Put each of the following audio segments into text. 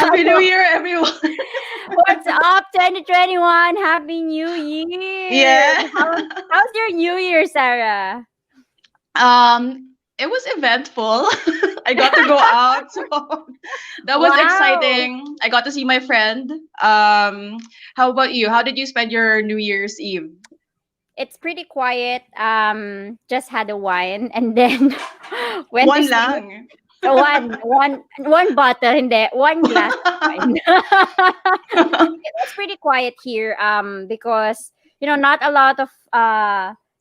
Happy New Year, everyone. What's up, 2021? Happy New Year. Yeah. How's your New Year, Sarah? It was eventful. I got to go out, so that was Wow. exciting. I got to see my friend. How about you? How did you spend your New Year's Eve? It's pretty quiet. Just had a wine and then went to One sleep. lang. One bottle, hindi, one glass of wine. It was pretty quiet here because not a lot of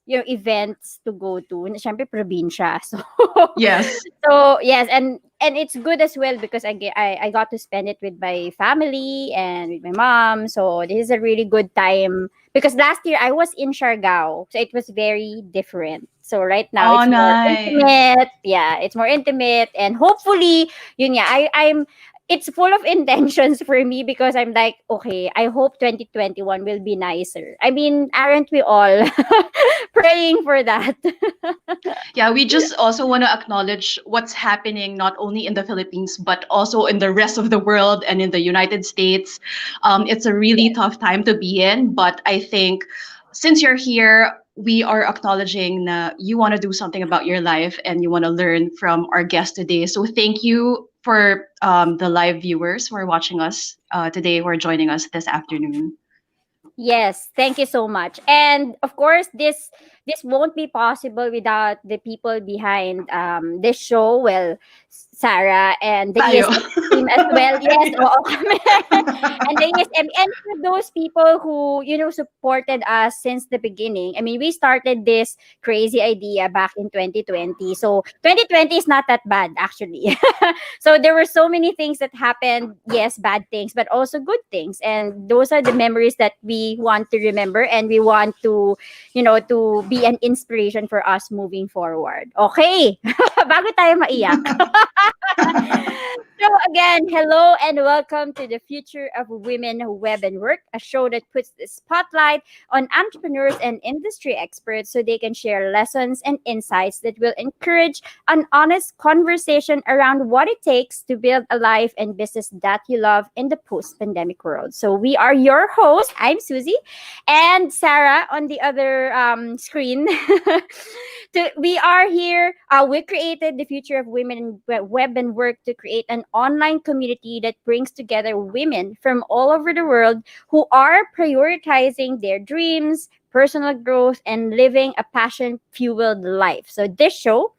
events to go to. Siyempre probinsya. So Yes. so yes, and it's good as well because I got to spend it with my family and with my mom. So this is a really good time because last year I was in Siargao, so it was very different. So right now Oh, it's more nice. intimate. Yeah, it's more intimate, and hopefully, yun yeah, I'm it's full of intentions for me because I'm like, okay, I hope 2021 will be nicer. I mean, aren't we all praying for that? Yeah, we just also want to acknowledge what's happening not only in the Philippines, but also in the rest of the world and in the United States. It's a really tough time to be in, but I think since you're here, we are acknowledging that you want to do something about your life and you want to learn from our guest today. So thank you for the live viewers who are watching us today, who are joining us this afternoon. Yes, thank you so much. And of course, this won't be possible without the people behind this show. Well, Sarah and the Tayo. ESM team as well. Yes, oo kami. And the ESM and for those people who supported us since the beginning. I mean, we started this crazy idea back in 2020. So 2020 is not that bad actually. So there were so many things that happened, yes, bad things, but also good things, and those are the memories that we want to remember, and we want to be an inspiration for us moving forward. Okay. Bago tayo maiyak. So again, hello and welcome to the Future of Women Web and Work, a show that puts the spotlight on entrepreneurs and industry experts so they can share lessons and insights that will encourage an honest conversation around what it takes to build a life and business that you love in the post-pandemic world. So we are your host. I'm Suzie, and Sarah on the other screen. We are here. We created the Future of Women in Web and Work to create an online community that brings together women from all over the world who are prioritizing their dreams, personal growth, and living a passion-fueled life. So this show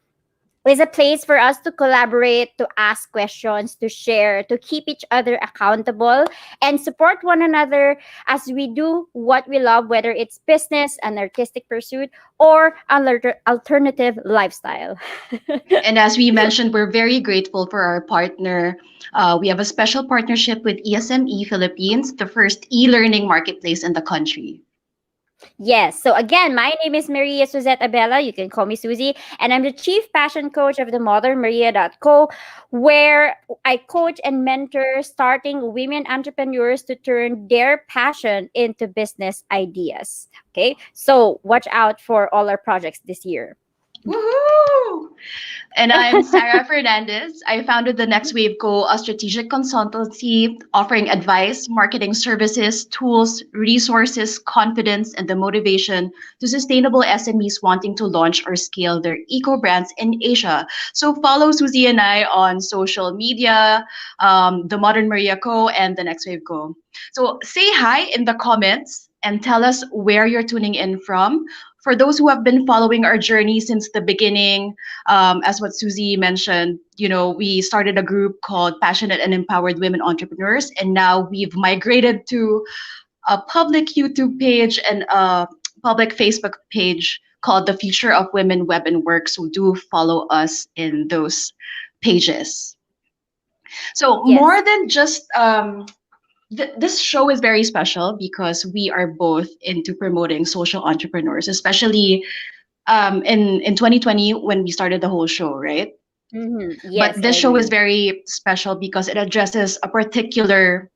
is a place for us to collaborate, to ask questions, to share, to keep each other accountable, and support one another as we do what we love, whether it's business, an artistic pursuit, or an alternative lifestyle. And as we mentioned, we're very grateful for our partner. We have a special partnership with ESME Philippines, the first e-learning marketplace in the country. Yes. So again, my name is Maria Suzette Abela. You can call me Suzie. And I'm the chief passion coach of the modernmaria.co, where I coach and mentor starting women entrepreneurs to turn their passion into business ideas. Okay. So watch out for all our projects this year. Woohoo! And I'm Sarah Fernandez. I founded the Next Wave Co., a strategic consultancy offering advice, marketing services, tools, resources, confidence, and the motivation to sustainable SMEs wanting to launch or scale their eco brands in Asia. So follow Suzie and I on social media, the Modern Maria Co. and the Next Wave Co. So say hi in the comments and tell us where you're tuning in from. For those who have been following our journey since the beginning, as what Suzie mentioned, we started a group called Passionate and Empowered Women Entrepreneurs, and now we've migrated to a public YouTube page and a public Facebook page called the Future of Women Web and Work. So do follow us in those pages. So Yes. more than just this show is very special because we are both into promoting social entrepreneurs, especially in 2020 when we started the whole show, right? But Yes, I this show is agree. very special because it addresses a particular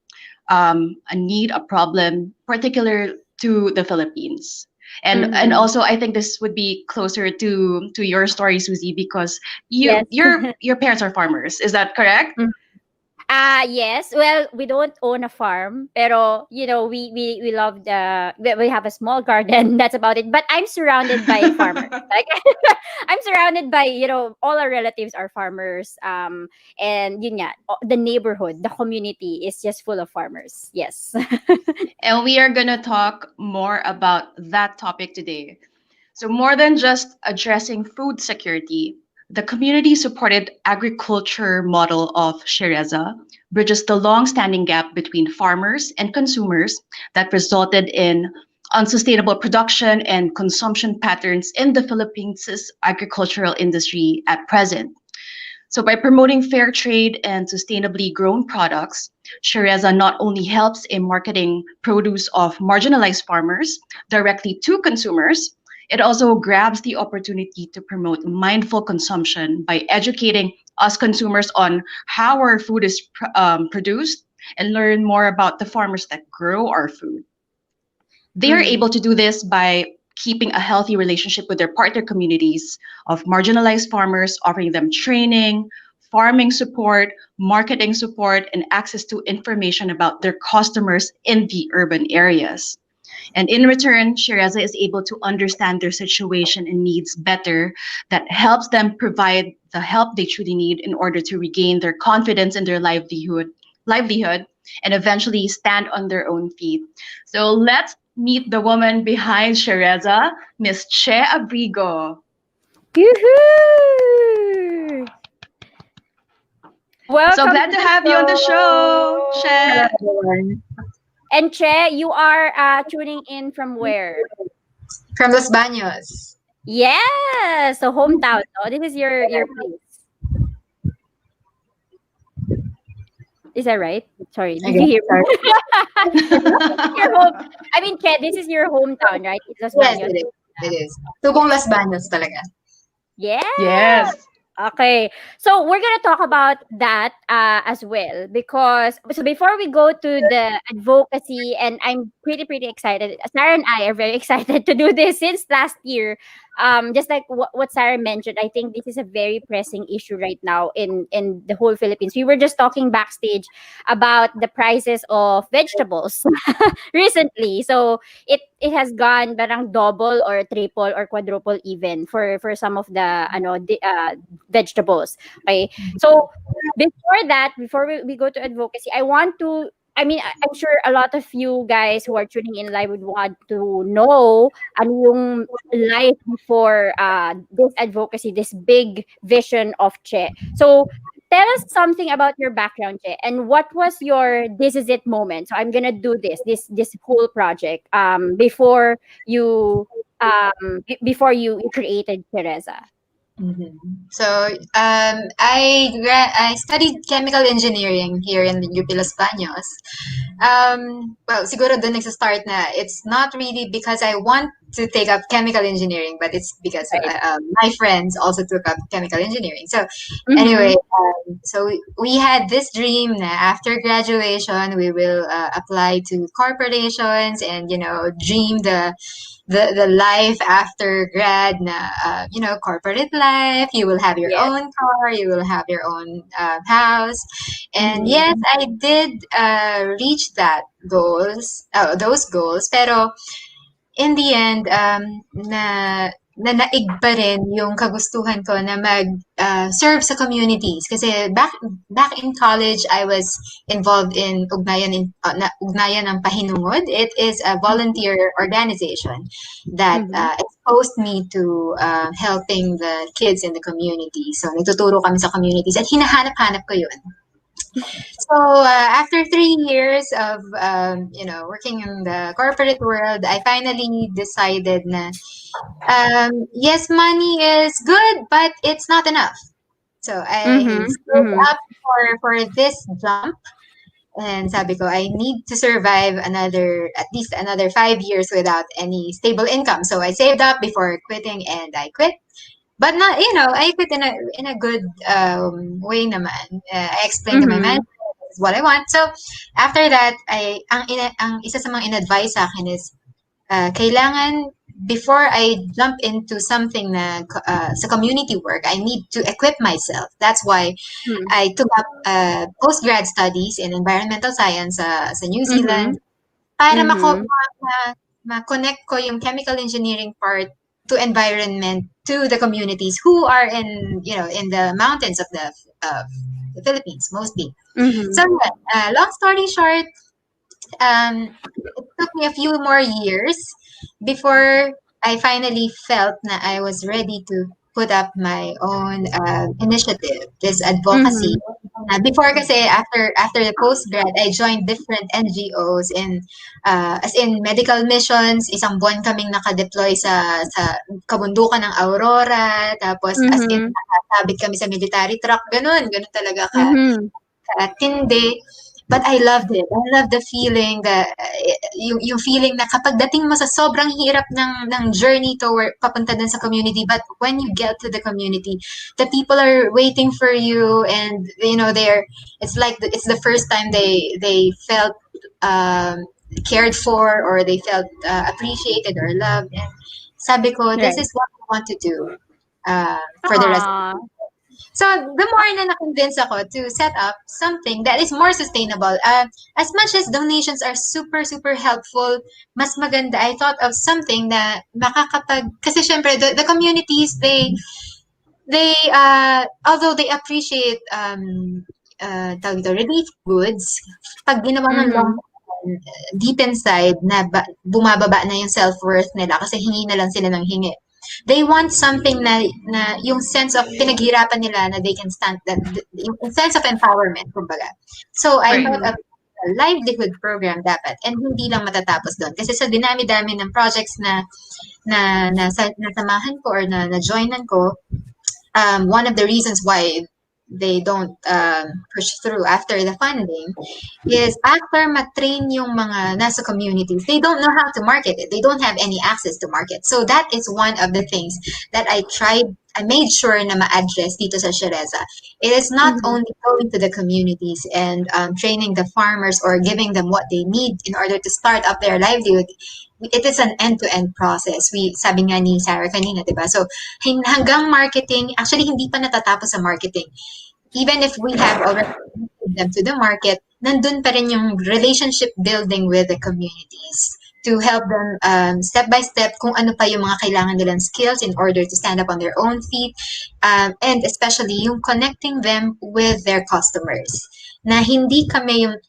a need, a problem, particular to the Philippines. And Mm-hmm. also I think this would be closer to your story, Suzie, because Yes. your parents are farmers. Is that correct? Yes. Well, we don't own a farm, pero we love we have a small garden. That's about it. But I'm surrounded by farmers. Like I'm surrounded by all our relatives are farmers. And yun nga, the neighborhood, the community is just full of farmers. Yes. And we are going to talk more about that topic today. So, more than just addressing food security, the community supported agriculture model of Sierreza bridges the long standing gap between farmers and consumers that resulted in unsustainable production and consumption patterns in the Philippines' agricultural industry at present. So, by promoting fair trade and sustainably grown products, Shereza not only helps in marketing produce of marginalized farmers directly to consumers, it also grabs the opportunity to promote mindful consumption by educating us consumers on how our food is produced and learn more about the farmers that grow our food. They are Mhm. able to do this by keeping a healthy relationship with their partner communities of marginalized farmers, offering them training, farming support, marketing support, and access to information about their customers in the urban areas. And in return, Shereza is able to understand their situation and needs better, that helps them provide the help they truly need in order to regain their confidence in their livelihood, and eventually stand on their own feet. So let's meet the woman behind Shereza, Miss Che Abrigo. Yoo-hoo! So Welcome glad to to the have you on the show, show. Che. Everyone. And Che, you are tuning in from where? From Los Baños. Yes, so hometown. No, this is your place. Is that right? Sorry, did you Again, hear me? sorry. Your home. I mean, Che, this is your hometown, right? It's Los Yes, Baños. it is. It is. Tubong Los Baños talaga. Yeah. Yes. Okay. So we're gonna talk about that as well, because before we go to the advocacy, and I'm pretty excited. Sarah and I are very excited to do this since last year. Just like what Sarah mentioned, I think this is a very pressing issue right now in the whole Philippines. We were just talking backstage about the prices of vegetables recently. So it has gone parang double or triple or quadruple even for some of the vegetables. Okay. So before we go to advocacy, I want to I'm sure a lot of you guys who are tuning in live would want to know ano yung life before this advocacy, this big vision of Che. So tell us something about your background, Che, and what was your this is it moment. So I'm gonna do this whole project before you created Sierreza. Mhm. So, I studied chemical engineering here in UP Los Baños. Well, siguro doon nagsa-start na it's not really because I want to take up chemical engineering, but it's because Right. my friends also took up chemical engineering. So, Mhm. anyway, so we had this dream na after graduation we will apply to corporations and dream the life after grad na corporate life. You will have your Yes. own car, you will have your own house, and Mhm. yes, I did reach those goals, pero in the end, naig pa rin yung kagustuhan ko na serve sa communities. Kasi back in college, I was involved in Ugnayan ng Pahinungod. It is a volunteer organization that Mhm. exposed me to helping the kids in the community. So, nagtuturo kami sa communities at hinahanap-hanap ko yun. So after 3 years of working in the corporate world, I finally decided na yes, money is good, but it's not enough. So I Mhm. stood Mhm. up for this jump, and sabi ko I need to survive at least another 5 years without any stable income. So I saved up before quitting, and I quit. But not, I quit in a good way naman. I explained to my Mhm. manager this is what I want. So after that, ang isa sa mga in-advise sa akin is kailangan before I jump into something na sa community work, I need to equip myself. That's why Mm. I took up postgrad studies in environmental science sa New Mhm. Zealand para Mhm. ma-connect ko yung chemical engineering part to environment to the communities who are in in the mountains of the Philippines mostly. So Mhm. long story short, it took me a few more years before I finally felt that I was ready to put up my own initiative, this advocacy. Mhm. Before kasi after the postgrad, I joined different NGOs as in medical missions. Isang buwan kaming nakadeploy sa kabundukan ng Aurora. Tapos as in Mhm. nakasabit kami sa military truck. Ganun talaga Mhm. tindi. But I loved it. I love the feeling yung feeling na kapag dating mo sa sobrang hirap ng journey toward papunta dun sa community, but when you get to the community, the people are waiting for you, and it's like it's the first time they felt cared for, or they felt appreciated or loved. And sabi ko, this Right. is what I want to do for the rest. Aw. So, the more na na-convince ako to set up something that is more sustainable, as much as donations are super, super helpful, mas maganda, I thought of something na kasi syempre, the communities, although they appreciate, tawag dito, relief goods, pag ginawa ng long Mhm. deep inside, bumababa na yung self-worth nila kasi hingi na lang sila ng hingi. They want something na yung sense of pinaghirapan nila na they can stand, that yung sense of empowerment, kumbaga. So I Right. thought of a livelihood program dapat, and hindi lang matatapos doon kasi sa dinami-dami ng projects nasamahan ko or na-joinan ko, one of the reasons why they don't push through after the funding is after matrain yung mga nasa communities, they don't know how to market it. They don't have any access to market. So that is one of the things that I made sure na ma-address dito sa Sierreza. It is not Mhm. only going to the communities and training the farmers or giving them what they need in order to start up their livelihood. It is an end-to-end process. Sabi nga ni Sarah kanina, diba? So, hanggang marketing, actually hindi pa natatapos sa marketing. Even if we have already connected them to the market, nandun pa rin yung relationship building with the communities to help them step by step kung ano pa yung mga kailangan nilang skills in order to stand up on their own feet, and especially yung connecting them with their customers. Na hindi kami yung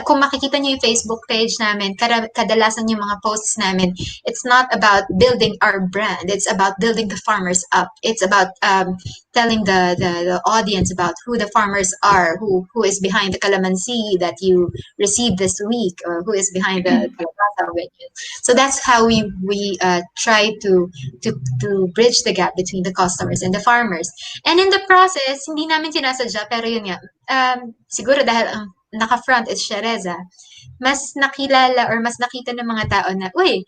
kung makikita niyo yung Facebook page namin, kadalasan yung mga posts namin, it's not about building our brand. It's about building the farmers up. It's about telling the audience about who the farmers are, who is behind the calamansi that you received this week, or who is behind the pasta widget. So that's how we try to bridge the gap between the customers and the farmers. And in the process, hindi namin sinasadya, pero yun nga, siguro dahil ang naka-front is Sierreza, mas nakilala or mas nakita ng mga tao na, uy,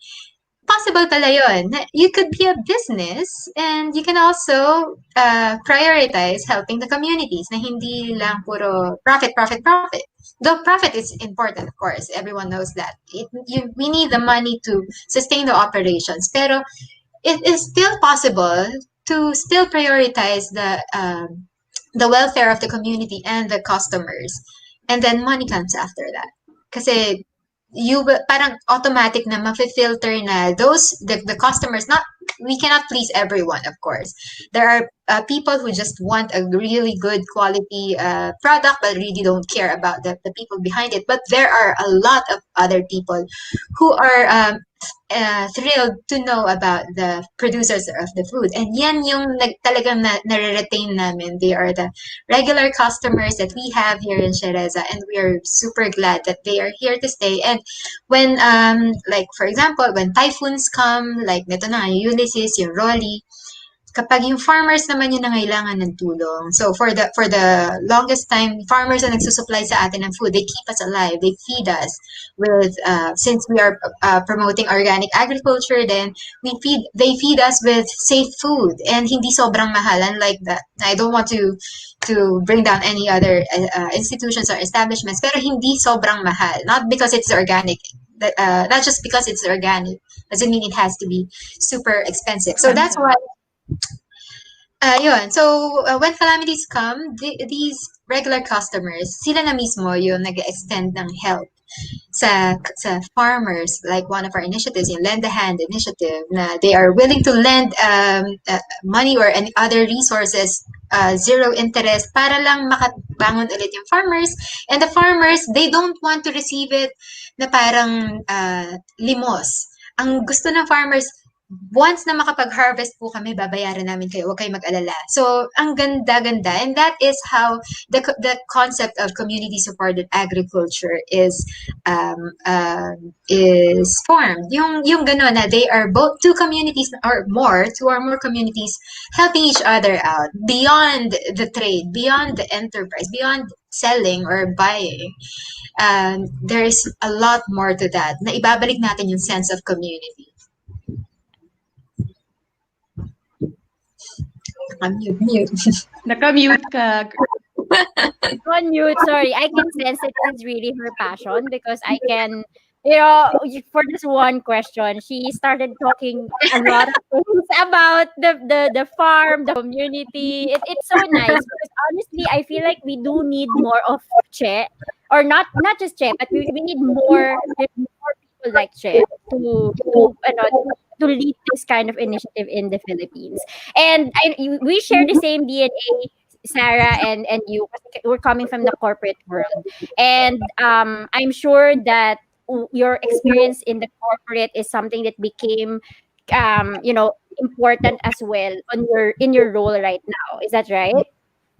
possible pala yun. You could be a business and you can also prioritize helping the communities na hindi lang puro profit, profit, profit. Though profit is important, of course. Everyone knows that. We need the money to sustain the operations. Pero it is still possible to still prioritize the welfare of the community and the customers. And then money comes after that. Kasi parang automatic na mafi-filter na the customers, not, we cannot please everyone, of course. There are people who just want a really good quality product but really don't care about the people behind it. But there are a lot of other people who are thrilled to know about the producers of the food. And yan yung talagang nare-retain namin. They are the regular customers that we have here in Sierreza, and we are super glad that they are here to stay. And when, like for example, when typhoons come, like nito na, yung Ulysses, yung Rolly, kapag yung farmers naman yung nangailangan ng tulong. So for the longest time, farmers ang nagsusupply sa atin ng food. They keep us alive. They feed us with, since we are promoting organic agriculture, then they feed us with safe food and hindi sobrang mahalan like that. I don't want to bring down any other institutions or establishments, pero hindi sobrang mahal. Not because it's organic, not just because it's organic, doesn't mean it has to be super expensive. So that's why yun. So, when calamities come, these regular customers, sila na mismo yung nag-extend ng help sa farmers. Like one of our initiatives, yung Lend a Hand initiative, na they are willing to lend money or any other resources, zero interest, para lang makabangon ulit yung farmers. And the farmers, they don't want to receive it na parang limos. Ang gusto ng farmers, once na makapag-harvest po kami, babayaran namin kayo. Huwag kayo mag-alala. So, ang ganda-ganda. And that is how the concept of community-supported agriculture is formed. Yung gano'n na they are both two communities or more communities helping each other out beyond the trade, beyond the enterprise, beyond selling or buying. There's a lot more to that na ibabalik natin yung sense of community. Mute. Nakamute ka. On mute, sorry. I can sense it is really her passion because I can, for this one question, she started talking a lot of things about the farm, the community. It's so nice because honestly, I feel like we do need more of Che, or not just Che, but we need more people like Che to lead this kind of initiative in the Philippines. And we share the same DNA, Sarah and you. We're coming from the corporate world, and I'm sure that your experience in the corporate is something that became important as well in your role right now. Is that right?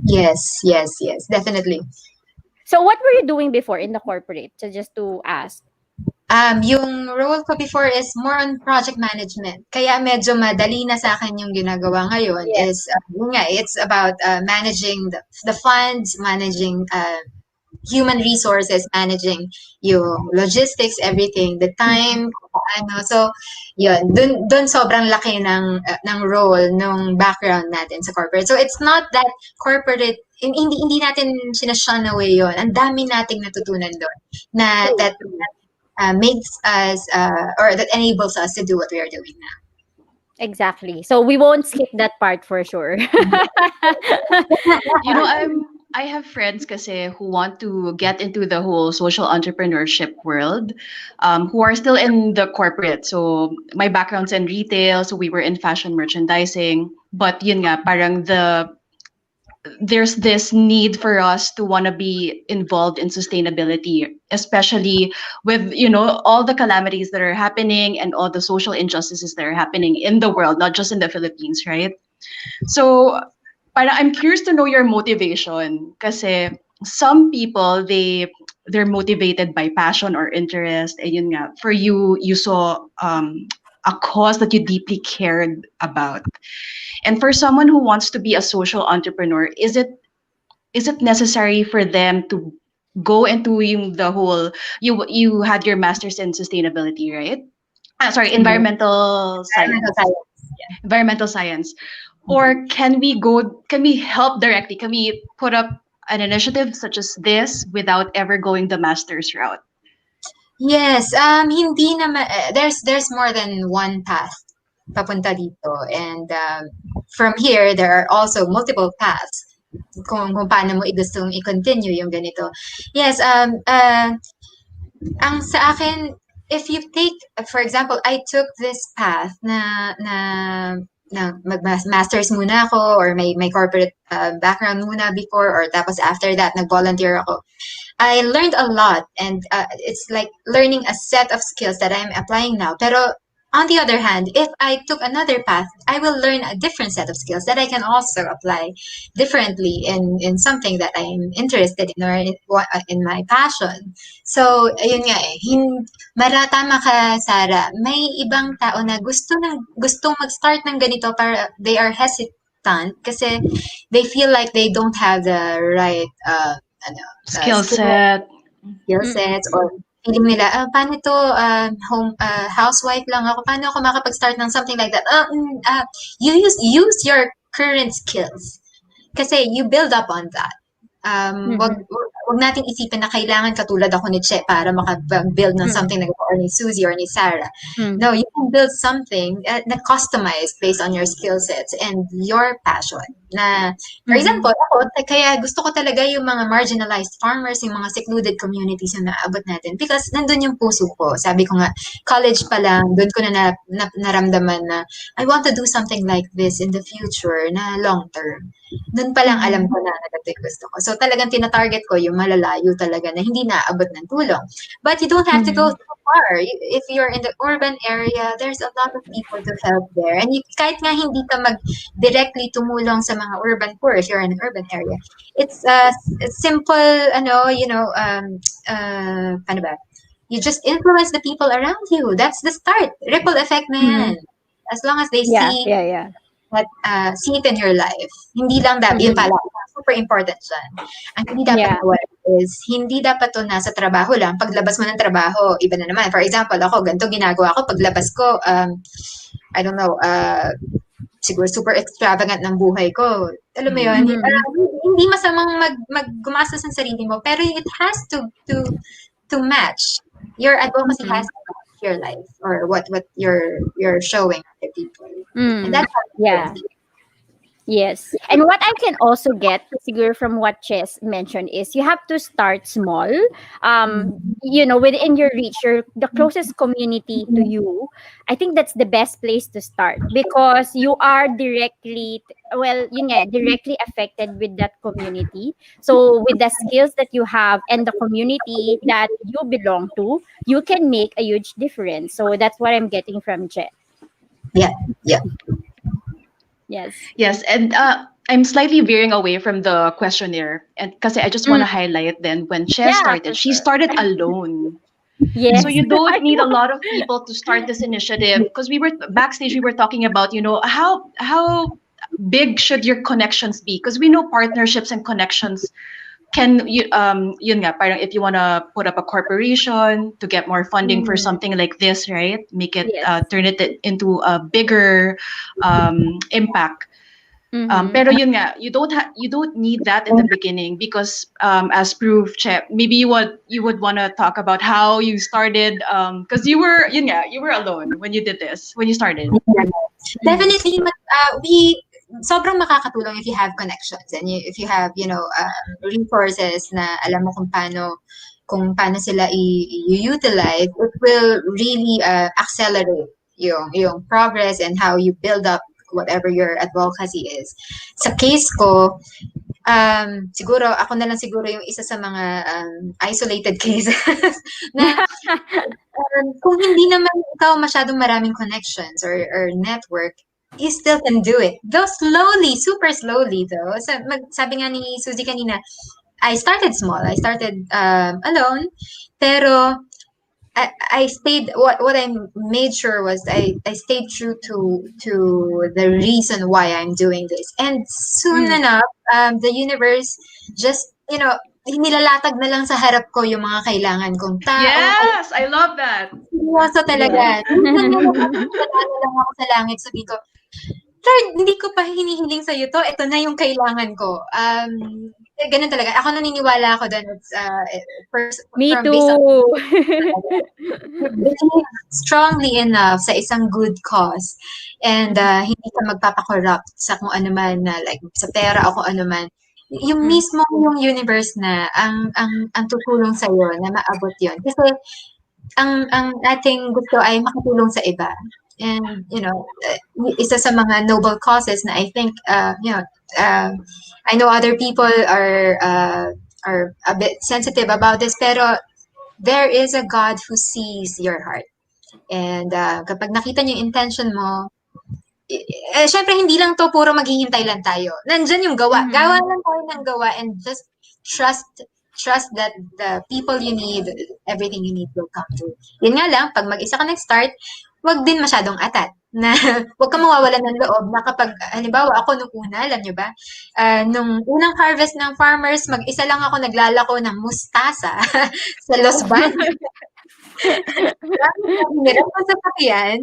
Yes, definitely. So what were you doing before in the corporate? So just to ask. Yung role ko before is more on project management. Kaya medyo madali na sa akin yung ginagawa ngayon. Yes. It's about managing the funds, managing human resources, managing yung logistics, everything, the time, So, yun, dun sobrang laki ng role ng background natin sa corporate. So, it's not that corporate, hindi natin sinashun away yun. Ang dami nating natutunan doon na that makes us or that enables us to do what we are doing now. Exactly. So we won't skip that part for sure. I have friends kasi who want to get into the whole social entrepreneurship world, who are still in the corporate. So my background's in retail, so we were in fashion merchandising. But yun nga, parang there's this need for us to want to be involved in sustainability, especially with all the calamities that are happening and all the social injustices that are happening in the world, not just in the Philippines, right? So I'm curious to know your motivation, kasi some people they're motivated by passion or interest, and yun nga, for you saw a cause that you deeply cared about. And for someone who wants to be a social entrepreneur, is it necessary for them to go into the whole, you had your master's in sustainability, right? Environmental science. Environmental science. Or can we help directly? Can we put up an initiative such as this without ever going the master's route? Yes, hindi naman, there's more than one path papunta dito, and from here there are also multiple paths kung paano mo gustong i-continue yung ganito. Yes, ang sa akin, if you take, for example, I took this path na mag-masters muna ako, or may corporate background muna before, or tapos after that nag-volunteer ako. I learned a lot, and it's like learning a set of skills that I'm applying now. Pero on the other hand, if I took another path, I will learn a different set of skills that I can also apply differently in something that I'm interested in, or in my passion. So, ayun nga tama ka, Sarah. May ibang tao na gustong mag-start ng ganito, para they are hesitant kasi they feel like they don't have the right skill sets, or feeling nila, paano to, housewife lang ako, paano ako makapag-start ng something like that? You use your current skills. Kasi you build up on that. Wag nating isipin na kailangan katulad ako ni Che para makapag-build ng something like that, or ni Suzie or ni Sarah. Mm. No, you can build something na customized based on your skill sets and your passion. Na, for example, ako, kaya gusto ko talaga yung mga marginalized farmers, yung mga secluded communities yung naabot natin because nandun yung puso ko. Sabi ko nga, college pa lang, doon ko na naramdaman na I want to do something like this in the future na long term. Doon pa lang alam ko na ito yung gusto ko. So talagang tinatarget ko yung malalayo talaga na hindi naaabot ng tulong. But you don't have to go so far. If you're in the urban area, there's a lot of people to help there. And kahit nga hindi ka directly tumulong sa mga urban poor if you're in an urban area, it's a simple, paano ba? You just influence the people around you. That's the start. Ripple effect, man. As long as they see that see it in your life. Hindi lang dapat, yun pala, super important dyan. Ang hindi dapat nawala is, hindi dapat to nasa trabaho lang. Paglabas mo ng trabaho, iba na naman. For example, ako, ganito ginagawa ko. Paglabas ko, I don't know, siguro super extravagant ng buhay ko. Alam mo yun, hindi masamang gumastos ng sarili mo, pero it has to match. Your advocacy has to match your life or what you're showing other people. And that's how Yes. And what I can also get siguro from what Chess mentioned is you have to start small. Within your reach, the closest community to you. I think that's the best place to start because you are directly affected with that community. So with the skills that you have and the community that you belong to, you can make a huge difference. So that's what I'm getting from Chess. Yeah. Yes, and I'm slightly veering away from the questionnaire, and because I just want to highlight then when Chess started, she started alone. Yes. So you don't need a lot of people to start this initiative. Because we were backstage, we were talking about how big should your connections be? Because we know partnerships and connections can yun nga, parang if you want to put up a corporation to get more funding for something like this, right? Make it turn it into a bigger impact. Pero yun nga, you don't need that in the beginning because as proof, Che, maybe you would want to talk about how you started because you were alone when you did this, when you started. Definitely, sobrang makakatulong if you have connections and if you have, resources na alam mo kung paano sila i-utilize, it will really accelerate yung progress and how you build up whatever your advocacy is. Sa case ko, siguro, ako na lang siguro yung isa sa mga isolated cases na kung hindi naman ikaw masyadong maraming connections or network, you still can do it. Though slowly, super slowly though. Sabi nga ni Suzie kanina, I started small. I started alone. Pero I stayed, what I made sure was I stayed true to the reason why I'm doing this. And soon enough, the universe just, nilalatag na lang sa harap ko yung mga kailangan kong tao. Yes! I love that! Seryoso talaga. Nalala lang ako sa langit, sabi ko, Lord, hindi ko pa hinihiling sa'yo to. Ito na yung kailangan ko. Ganun talaga. Ako naniniwala ako doon. Me too. Strongly enough sa isang good cause. And hindi ka magpapakorrupt sa kung ano man, like sa pera o kung ano man. Yung mismo yung universe na ang tutulong sa'yo na maabot yon. Kasi ang ating gusto ay makatulong sa iba. And, isa sa mga noble causes na I think, I know other people are a bit sensitive about this, pero there is a God who sees your heart. And kapag nakita niyo yung intention mo, syempre hindi lang to puro maghihintay lang tayo. Nandyan yung gawa. Gawa lang tayo ng gawa and just trust that the people you need, everything you need will come through. Yun nga lang, pag mag-isa ka nag-start, wag din masyadong atat. Na wag ka mawawalan ng loob na kapag, halimbawa ako nung una, alam nyo ba, nung unang harvest ng farmers, mag-isa lang ako naglalako ng mustasa sa Los Baños. Meron ko sa sakyan,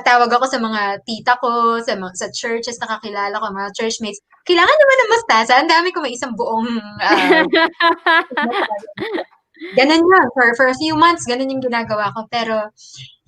tawag ako sa mga tita ko, sa churches na kakilala ko, mga churchmates. Kailangan naman ng mustasa. Ang dami ko may isang buong ganun yun. For a few months, ganun yung ginagawa ko. Pero,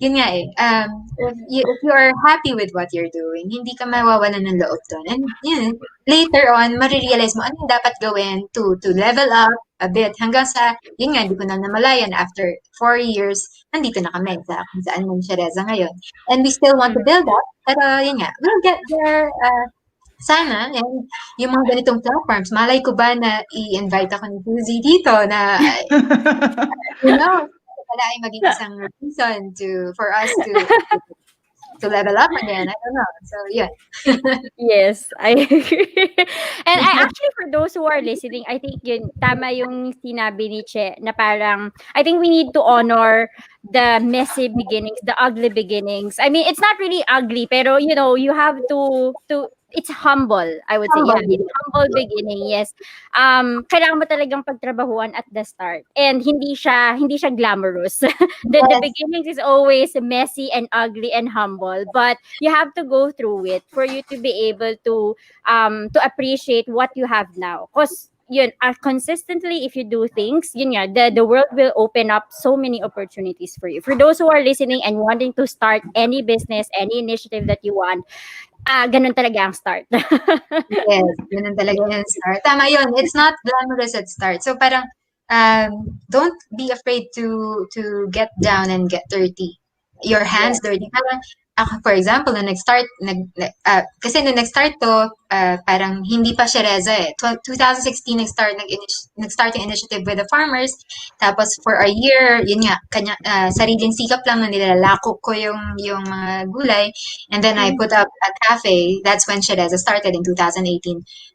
yun nga if you are happy with what you're doing, hindi ka mawawalan ng loob doon. And yun, later on, marirealize mo ano yung dapat gawin to level up a bit. Hanggang sa, yun nga, hindi ko na namalayan. After 4 years, nandito na kami sa kung saan man Sierreza ngayon. And we still want to build up. Pero, yun nga, we'll get there sana. And yung mga ganitong platforms, malay ko ba na i-invite ako ni Suzie dito na, wala ay maging isang reason for us to level up again. I don't know. So, yeah. Yes, I agree. And I actually, for those who are listening, I think yun, tama yung sinabi ni Che, na parang, I think we need to honor the messy beginnings, the ugly beginnings. I mean, it's not really ugly, pero, you have to it's humble, I would say. Yeah, it's humble beginning, yes. Kailangan mo talagang pagtrabahuan at the start. And hindi siya glamorous. The beginnings is always messy and ugly and humble, but you have to go through it for you to be able to appreciate what you have now. Because consistently, if you do things, the world will open up so many opportunities for you. For those who are listening and wanting to start any business, any initiative that you want, ganun talaga ang start. Yes, ganun talaga yung start. Tama yun. It's not glamorous at start. So parang, don't be afraid to get down and get dirty. Your hands dirty. Parang, ako, for example, kasi nung nag-start to, parang hindi pa Sierreza eh. 2016 nag-start yung initiative with the farmers. Tapos for a year, yun nga, sariling sikap lang na nilalako ko yung mga gulay. And then I put up a cafe. That's when Sierreza started in 2018.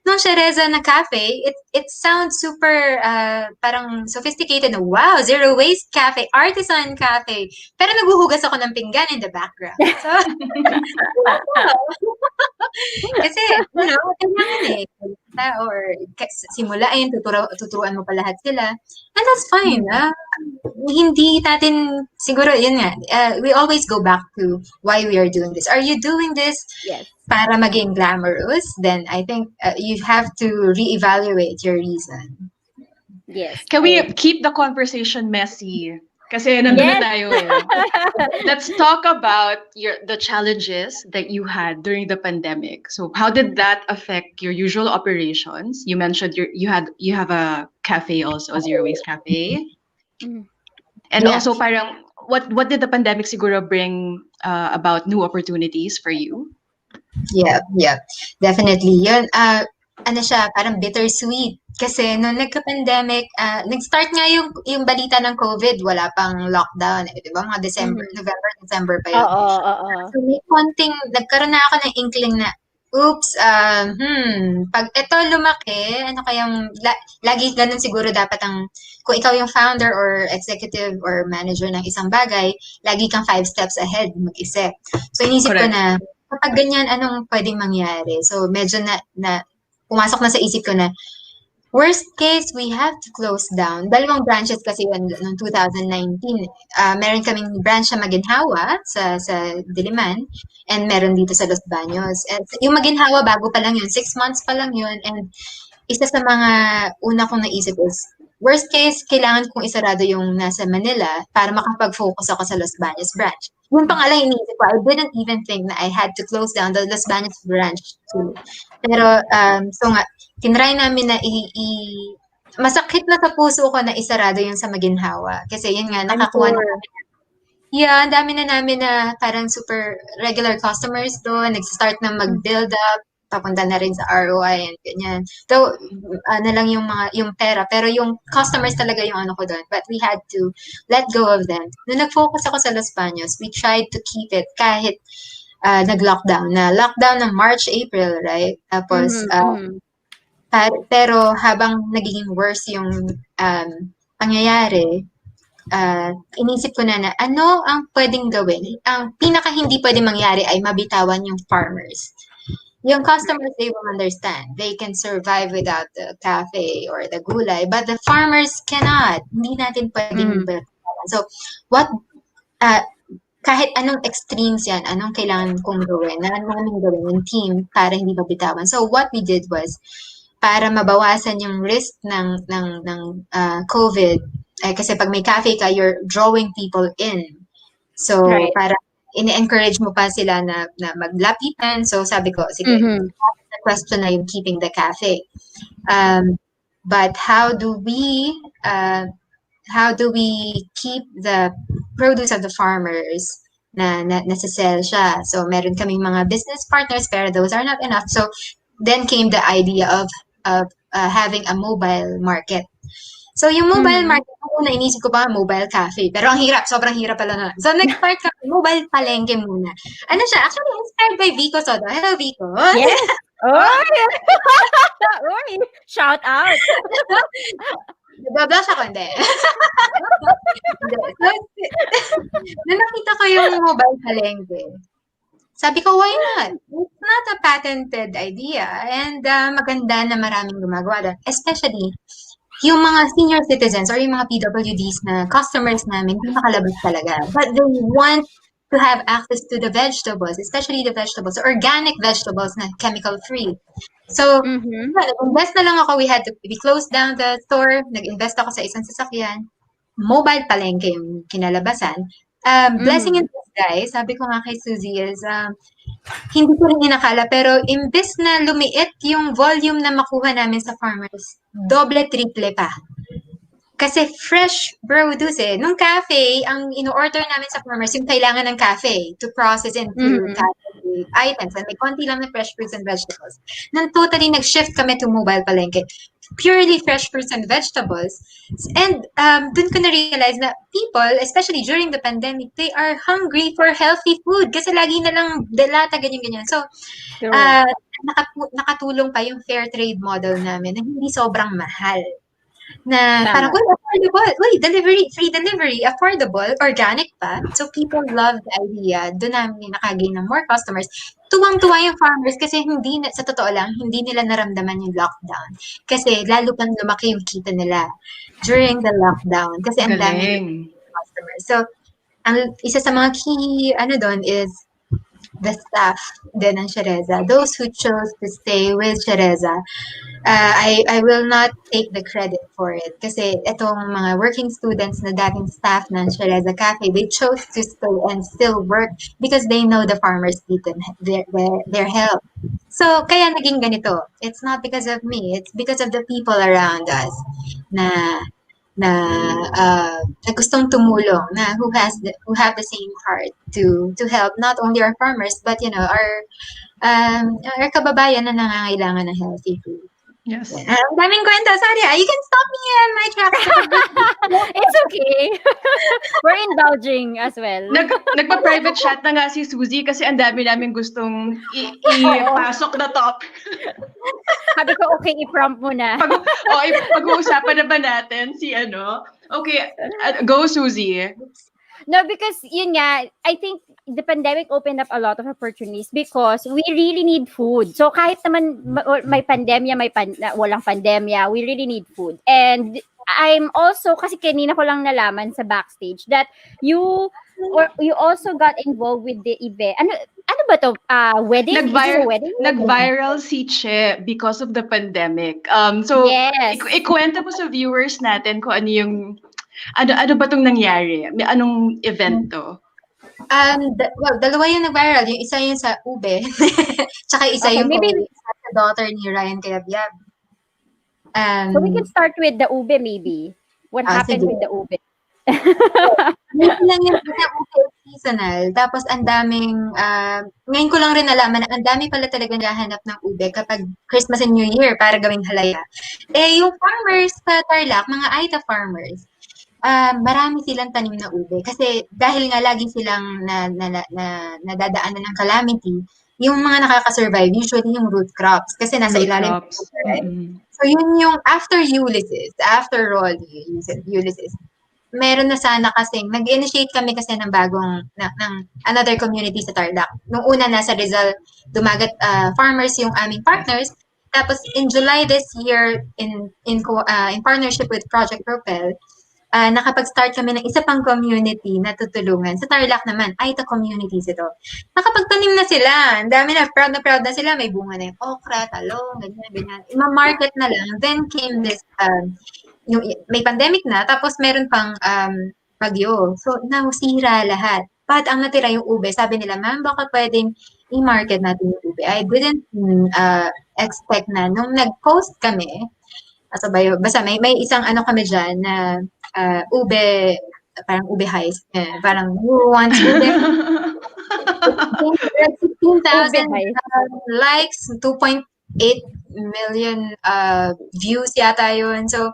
Nung Sierreza na cafe, it sounds super parang sophisticated. Wow, zero waste cafe, artisan cafe. Pero naghuhugas ako ng pinggan in the background. So, kasi, kailangan eh. Or simulain, tuturuan mo pa lahat sila. And that's fine. Hindi natin, siguro, yun nga, we always go back to why we are doing this. Are you doing this para maging glamorous? Then I think you have to reevaluate your reason. Yes. Can we keep the conversation messy? Kasi nandun na tayo eh. Let's talk about the challenges that you had during the pandemic. So how did that affect your usual operations? You mentioned you have a cafe also, a zero waste cafe. And also parang what did the pandemic siguro bring about new opportunities for you? Yeah, definitely. Yun, ano siya, parang bittersweet. Kasi nung nagka-pandemic, nag-start nga yung balita ng COVID, wala pang lockdown. Eh, di ba? Mga November, December pa yun. So may konting, nagkaroon na ako ng inkling na, oops, pag ito lumaki, ano kayang, lagi ganun siguro dapat kung ikaw yung founder or executive or manager ng isang bagay, lagi kang 5 steps ahead mag-isip. So inisip ko na, kapag ganyan, anong pwedeng mangyari? So medyo na pumasok na sa isip ko na, worst case, we have to close down. 2 branches kasi yun noong 2019. Meron kaming branch sa Maginhawa, sa Diliman, and meron dito sa Los Baños. And yung Maginhawa, bago pa lang yun, 6 months pa lang yun. And isa sa mga una kong naisip is, worst case, kailangan kong isarado yung nasa Manila para makapag-focus ako sa Los Baños branch. Yun pa nga lang iniisip ko. I didn't even think na I had to close down the Los Baños branch too. Pero, so nga, tinry namin na masakit na sa puso ko na isarado yung sa Maginhawa. Kasi yun nga, nakakuha na kami. Yeah, ang dami na namin na parang super regular customers doon. Nag-start na mag-build up. Papunta na rin sa ROI and ganyan. Though, ano lang yung pera. Pero yung customers talaga yung ano ko doon. But we had to let go of them. Nung nag-focus ako sa Los Baños, we tried to keep it kahit nag-lockdown. Lockdown ng March, April, right? Tapos, pero habang nagiging worse yung pangyayari, inisip ko na ano ang pwedeng gawin? Ang pinaka hindi pwedeng mangyari ay mabitawan yung farmers. Yung customers, they will understand. They can survive without the cafe or the gulay, but the farmers cannot. Hindi natin pwedeng bitawan. So, kahit anong extremes yan, anong kailangan kong gawin, namin gawin yung team para hindi mabitawan. So, what we did was, para mabawasan yung risk ng COVID, kasi pag may cafe ka, you're drawing people in. So, Right. para ini-encourage mo pa sila na maglapitan. So, sabi ko, sige, the question na yung keeping the cafe. But how do we keep the produce of the farmers na nasasell siya? So, meron kaming mga business partners, pero those are not enough. So, then came the idea of having a mobile market. So, yung mobile market, una inisip ko pa, mobile cafe. Pero ang hirap, sobrang hirap pala na. So, nag-start kami, mobile palengke muna. Ano siya? Actually, inspired by Vico Soto. Hello, Vico. Yes. Oh, Oy, shout out. Nabablash ako, hindi. So, nung nakita ko yung mobile palengke, sabi ko, why not? It's not a patented idea. And maganda na maraming gumagawa doon. Especially, yung mga senior citizens or yung mga PWDs na customers namin, hindi makalabas talaga. But they want to have access to the vegetables, especially the vegetables, organic vegetables na chemical-free. So, nag-invest na lang ako. We closed down the store. Nag-invest ako sa isang sasakyan. Mobile palengke yung kinalabasan. Blessing in disguise, sabi ko nga kay Suzie is, hindi ko rin inakala, pero imbes na lumiit yung volume na makuha namin sa farmers, doble, triple pa. Kasi fresh produce eh. Nung cafe, ang ino-order namin sa farmers, yung kailangan ng cafe to process into cafe items. And may konti lang na fresh fruits and vegetables. Nang totally nag-shift kami to mobile palengke. Purely fresh fruits and vegetables. And dun ko na-realize na people, especially during the pandemic, they are hungry for healthy food. Kasi lagi na lang delata, ganyan-ganyan. So, nakatulong pa yung fair trade model namin na hindi sobrang mahal. Na parang, affordable. Free delivery, affordable, organic pa. So, people love the idea. Doon namin nakagain ng more customers. Tuwang-tuwa yung farmers kasi sa totoo lang, hindi nila naramdaman yung lockdown. Kasi lalo pang lumaki yung kita nila during the lockdown. Kasi ang dami customers. So, ang isa sa mga key, doon is the staff din ng Sierreza. Those who chose to stay with Sierreza, I will not take the credit for it. Kasi itong mga working students na dating staff ng Sierreza Cafe, they chose to stay and still work because they know the farmers need their help. So, kaya naging ganito. It's not because of me. It's because of the people around us na gustong tumulong, na who have the same heart to help not only our farmers but our kababayan na nangangailangan ng healthy food. Yes. Ang daming kwento. Sorry, you can stop me on my tracks. It's okay. We're indulging as well. Nagpa-private chat na nga si Suzie kasi ang dami namin gustong ipasok na top. Sabi ko, okay, i-prompt mo na. Pag-uusapan na ba natin si Okay, go Suzie. No, because yun nga, I think the pandemic opened up a lot of opportunities because we really need food. So kahit naman may pandemya, walang pandemya, we really need food. And I'm also, kasi kanina ko lang nalaman sa backstage that you also got involved with the event. Ano ba to? Wedding? Nag-viral si Che because of the pandemic. So, yes. Ikwento mo sa viewers natin kung ano yung ano ba tong nangyari? Anong event to? Dalawa yung nag-viral. Yung isa yung sa Ube. Tsaka isa yung sa daughter ni Ryan Kayabyab. So we can start with the Ube maybe. What happened with the Ube? Lang yung Ube seasonal. Tapos ang daming, ngayon ko lang rin nalaman na ang dami pala talaga naghahanap ng ube kapag Christmas and New Year para gawing halaya. Yung farmers sa Tarlac, mga Aita farmers, marami silang tanim na ube kasi dahil nga lagi silang nadadaanan ng calamity, yung mga nakaka-survive usually yung root crops kasi nasa ilalim ng ube, right? So yun yung after Ulysses, meron na sana kasing nag-initiate kami kasi ng bagong ng another community sa Tarlac. Nung una nasa Rizal Dumagat farmers yung aming partners. Tapos in July this year in partnership with Project Propel, nakapag-start kami ng isa pang community na tutulungan. Sa Tarlac naman, Aita communities ito. Nakapagtanim na sila. Ang dami na proud na sila. May bunga na yung okra, talong, ganyan. I-market na lang. Then came this, yung may pandemic na, tapos meron pang bagyo. So, nasira lahat. But ang natira yung ube, sabi nila, ma'am, baka pwedeng i-market natin yung ube. I didn't expect na. Nung nag-post kami, basta may isang ano kami dyan na ube, parang ube heist. Parang, who wants ube? 16,000 likes, 2.8 million views yata yun. So,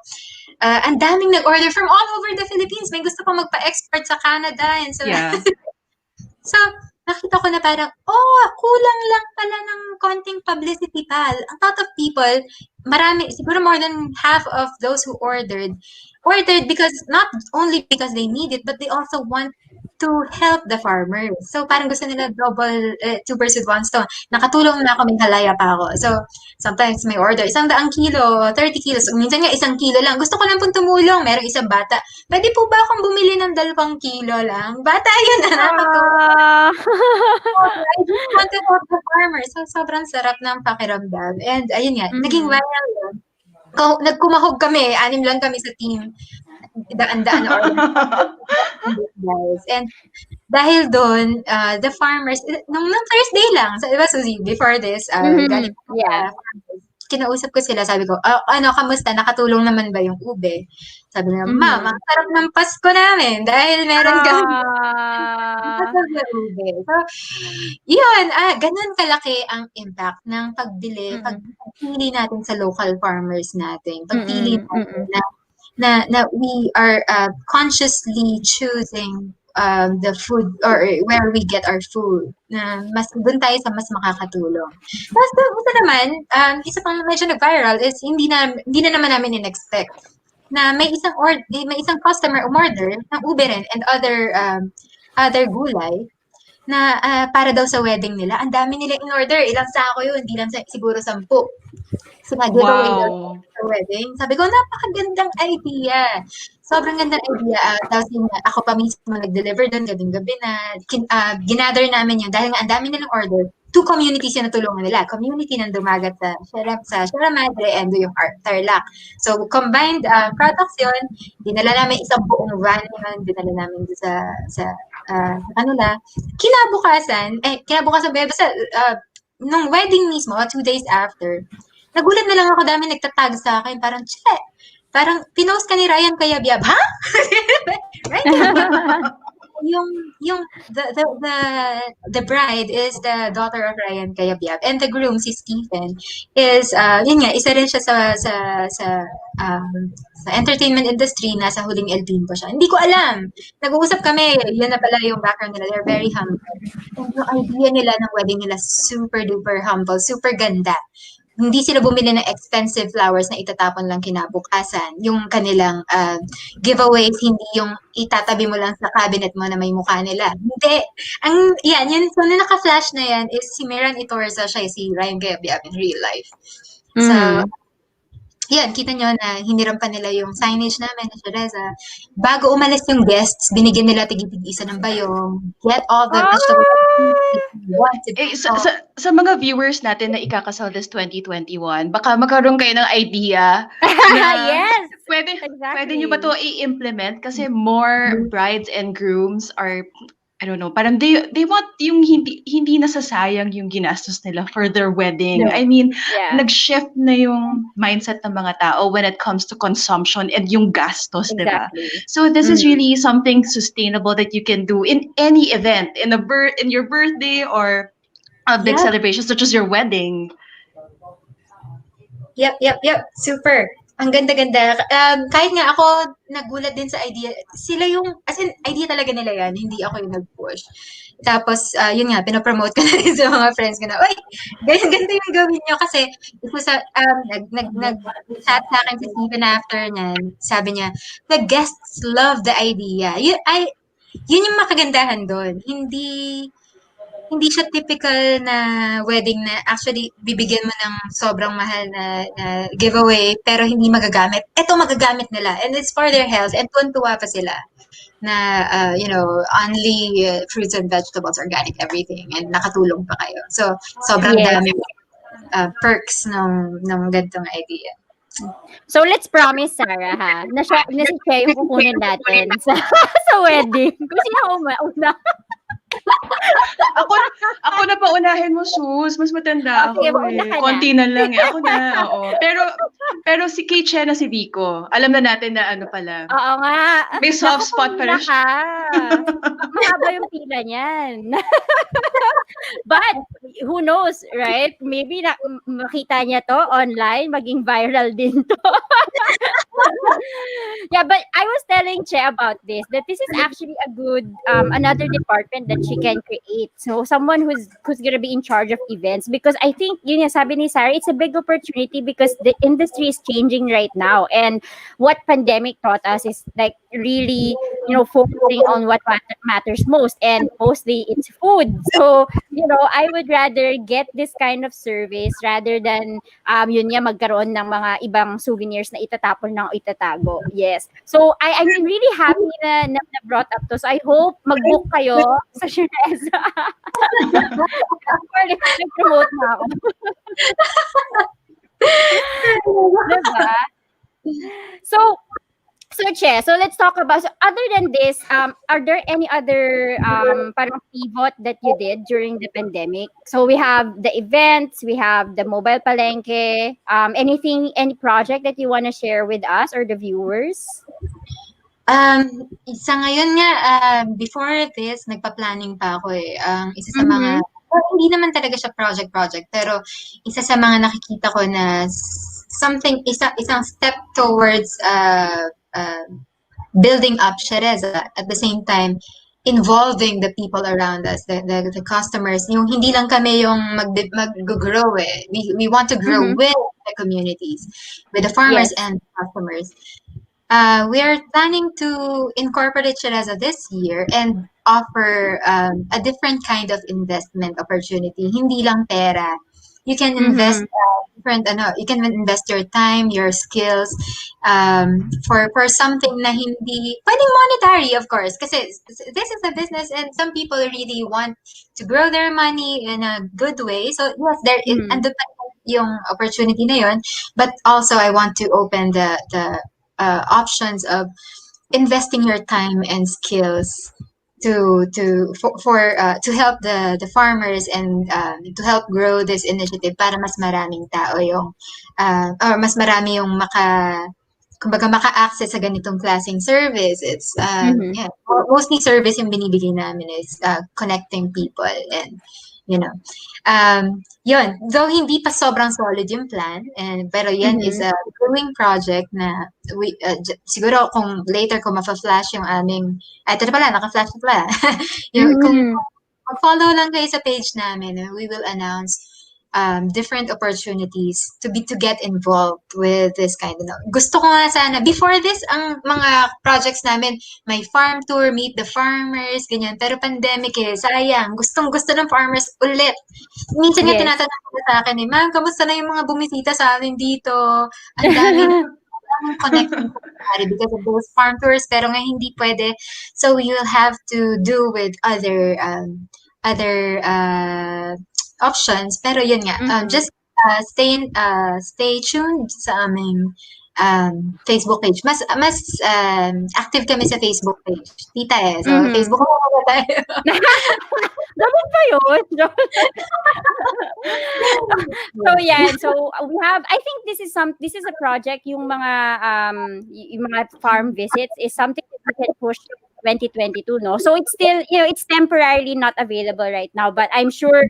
ang daming nag-order from all over the Philippines. May gusto pa magpa-export sa Canada. And so, Yeah. so, nakita ko na parang, kulang lang pala ng konting publicity pa. A lot of people, marami, siguro more than half of those who ordered because, not only because they need it, but they also want to help the farmers. So, parang gusto nila two birds with one stone. Nakatulong na ako, may halaya pa ako. So, sometimes may order, 100 kilo, 30 kilos. Minsan nga 1 kilo lang. Gusto ko lang pong tumulong. Merong isang bata. Pwede po ba akong bumili ng 2 kilo lang? Bata yun na nakatulong. I just want to help the farmers. So, sobrang sarap ng pakiramdam. And, ayun nga, naging viral yun. Nagkumahog kami. 6 lang kami sa team. Daan-daan na order. Guys. And dahil doon, the farmers, nung Thursday lang, so, diba, Suzie, before this, galing kinausap ko sila, sabi ko, kamusta? Nakatulong naman ba yung ube? Sabi nila, ma'am, ang sarap ng Pasko namin dahil meron kami ube. So, yun, ganun kalaki ang impact ng pagpili natin sa local farmers natin. Pagpili natin na we are consciously choosing the food or where we get our food na mas doon tayo sa mas makakatulong. Tapos isa naman, isa pang medyo nag-viral is hindi na naman namin in-expect na may isang customer umorder ng ube rin and other gulay na para daw sa wedding nila. Ang dami nila in-order. Ilang sako yun, hindi lang siguro 10. So, giveaway daw sa wedding. Sabi ko, napakagandang idea. Sobrang gandang idea. Tapos ako pa mismo nag-deliver doon gabing-gabi na. Ginather namin yun dahil nga ang dami nilang order. 2 communities yung natulungan nila. Community ng Dumagat sa Sierra Madre and yung Tarlac. So, combined products yun. Dinala namin isang buong van yun. Dinala namin sa kanila. Kinabukasan, basta nung wedding mismo, 2 days after, nagulat na lang ako, dami nagtatag sa akin, parang pinost ka ni Ryan Cayabyab, ha? The bride is the daughter of Ryan Cayabyab, and the groom, si Stephen, is, yun nga, isa rin siya sa entertainment industry, nasa huling LB pa siya. Hindi ko alam. Nag-uusap kami, yun na pala yung background nila. They're very humble. And yung idea nila ng wedding nila, super duper humble, super ganda. Hindi sila bumili ng expensive flowers na itatapon lang kinabukasan. Yung kanilang giveaways, hindi yung itatabi mo lang sa cabinet mo na may mukha nila. Hindi. So na naka-flash na yan is si Miran Itorza, siya si Ryan Cayabyab in real life. So, yan, kita nyo na hiniram pa nila yung signage namin na Sierreza. Bago umalis yung guests, binigyan nila tig-isa ng bayong. Get all the vegetables. Sa mga viewers natin na ikakasal this 2021, baka magkaroon kayo ng idea na yes, pwede nyo ba to i-implement? Kasi more Mm-hmm. brides and grooms are, I don't know, parang they want yung hindi nasasayang yung ginastos nila for their wedding. No. I mean, Yeah. nag-shift na yung mindset ng mga tao when it comes to consumption and yung gastos, diba? Exactly. So this is really something sustainable that you can do in any event, in your birthday or a big celebration such as your wedding. Yep. Super. Ang ganda-ganda. Kahit nga ako, nagulat din sa idea. Sila yung, as in, idea talaga nila yan. Hindi ako yung nag-push. Tapos, yun nga, pinopromote ko na rin sa mga friends ko na, uy, ganito yung gawin nyo. Kasi, nag-chat sa akin si Stephen after niyan. Sabi niya, the guests love the idea. Yun yung makagandahan doon. Hindi siya typical na wedding na actually bibigyan mo ng sobrang mahal na giveaway pero hindi magagamit. Ito magagamit nila and it's for their health and tuwa pa sila na only fruits and vegetables, organic everything and nakatulong pa kayo. So sobrang dami perks ng ganitong idea. So let's promise, Sarah, ha, na si Che yung kukunin natin sa wedding. Kung sino ako una. Ako, ako na paunahin mo, Sus. Mas matanda Sige, ako mauna eh. ka na. Konti na lang eh. Ako na, oo. Pero si Kay Che na si Vico, alam na natin na ano pala. Oo nga. May soft spot pa rin siya. Mahaba yung pila niyan. But, who knows, right? Maybe makita niya to online, maging viral din to. Yeah, but I was telling Che about this, that this is actually a good, another department that she can create. So, someone who's gonna be in charge of events. Because I think, yun yung sabi ni Sarah, it's a big opportunity because the industry is changing right now. And what pandemic taught us is like really, focusing on what matters most. And mostly it's food. So, I would rather get this kind of service rather than, yun nga, magkaroon ng mga ibang souvenirs na itatapon ng itatago. Yes. So, I'm really happy na brought up to. So, I hope mag-book kayo sa Sierreza. Nag-promote na ako. Diba? So, Che, so let's talk about, so other than this, are there any other parang pivot that you did during the pandemic? So we have the events, we have the mobile palengke, any project that you want to share with us or the viewers? Sa ngayon nga, before this, nagpa-planning pa ako eh. Isa sa mga, hindi naman talaga siya project, pero isa sa mga nakikita ko na isang step towards building up Sierreza, at the same time involving the people around us, the customers. Yung hindi lang kami yung mag-grow eh. We want to grow with the communities, with the farmers and customers. We are planning to incorporate Sierreza this year and offer a different kind of investment opportunity. Hindi lang pera. You can invest you can invest your time, your skills, for something na hindi pwedeng monetary, of course, kasi this is a business and some people really want to grow their money in a good way. So yes, there is yung opportunity na yun, but also I want to open the options of investing your time and skills to help the farmers and to help grow this initiative para mas maraming tao yung or mas marami yung maka-access sa ganitong klaseng service. It's mostly service yung binibigay namin is connecting people and yun, though hindi pa sobrang solid yung plan, pero yan is a growing project na siguro kung later ko ma-flash yung aming, ito na pala, naka-flash na pala. Kung follow lang kayo sa page namin, we will announce different opportunities to get involved with this kind of. Gusto ko nga sana, before this, ang mga projects namin, may farm tour, meet the farmers, ganyan. Pero pandemic sayang. Gustong-gusto ng farmers ulit. Minsan nga tinatanong ko sa akin ma'am, kamusta na yung mga bumisita sa amin dito? Ang dami connecting because of those farm tours, pero nga hindi pwede. So we will have to do with other options, pero yun nga, just stay tuned sa aming Facebook page. Mas active kami sa Facebook page. Tita so Facebook mo na tayo. Dapat ba yun? So yan, so we have, I think this is a project, yung mga farm visits is something that we can push 2022, no? So it's still, it's temporarily not available right now, but I'm sure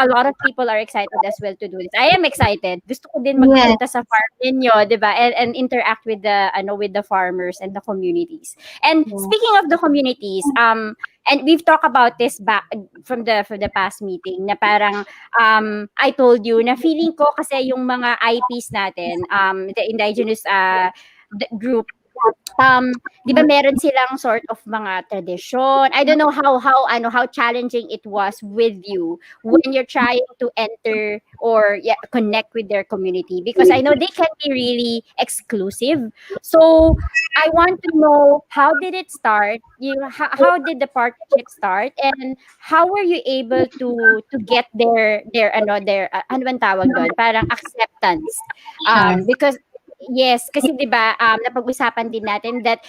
a lot of people are excited as well to do this. I am excited. Gusto ko din magpunta sa farm ninyo, 'di ba? And interact with the farmers and the communities. And speaking of the communities, and we've talked about this back from the past meeting na parang I told you na feeling ko kasi yung mga IPs natin, the indigenous group, di ba meron silang sort of mga tradisyon. I don't know how challenging it was with you when you're trying to enter or connect with their community, because I know they can be really exclusive. So I want to know, how did it start? How did the partnership start, and how were you able to get their ano bang tawag doon? Parang acceptance. Because Yes, kasi 'di ba, napag-usapan din natin that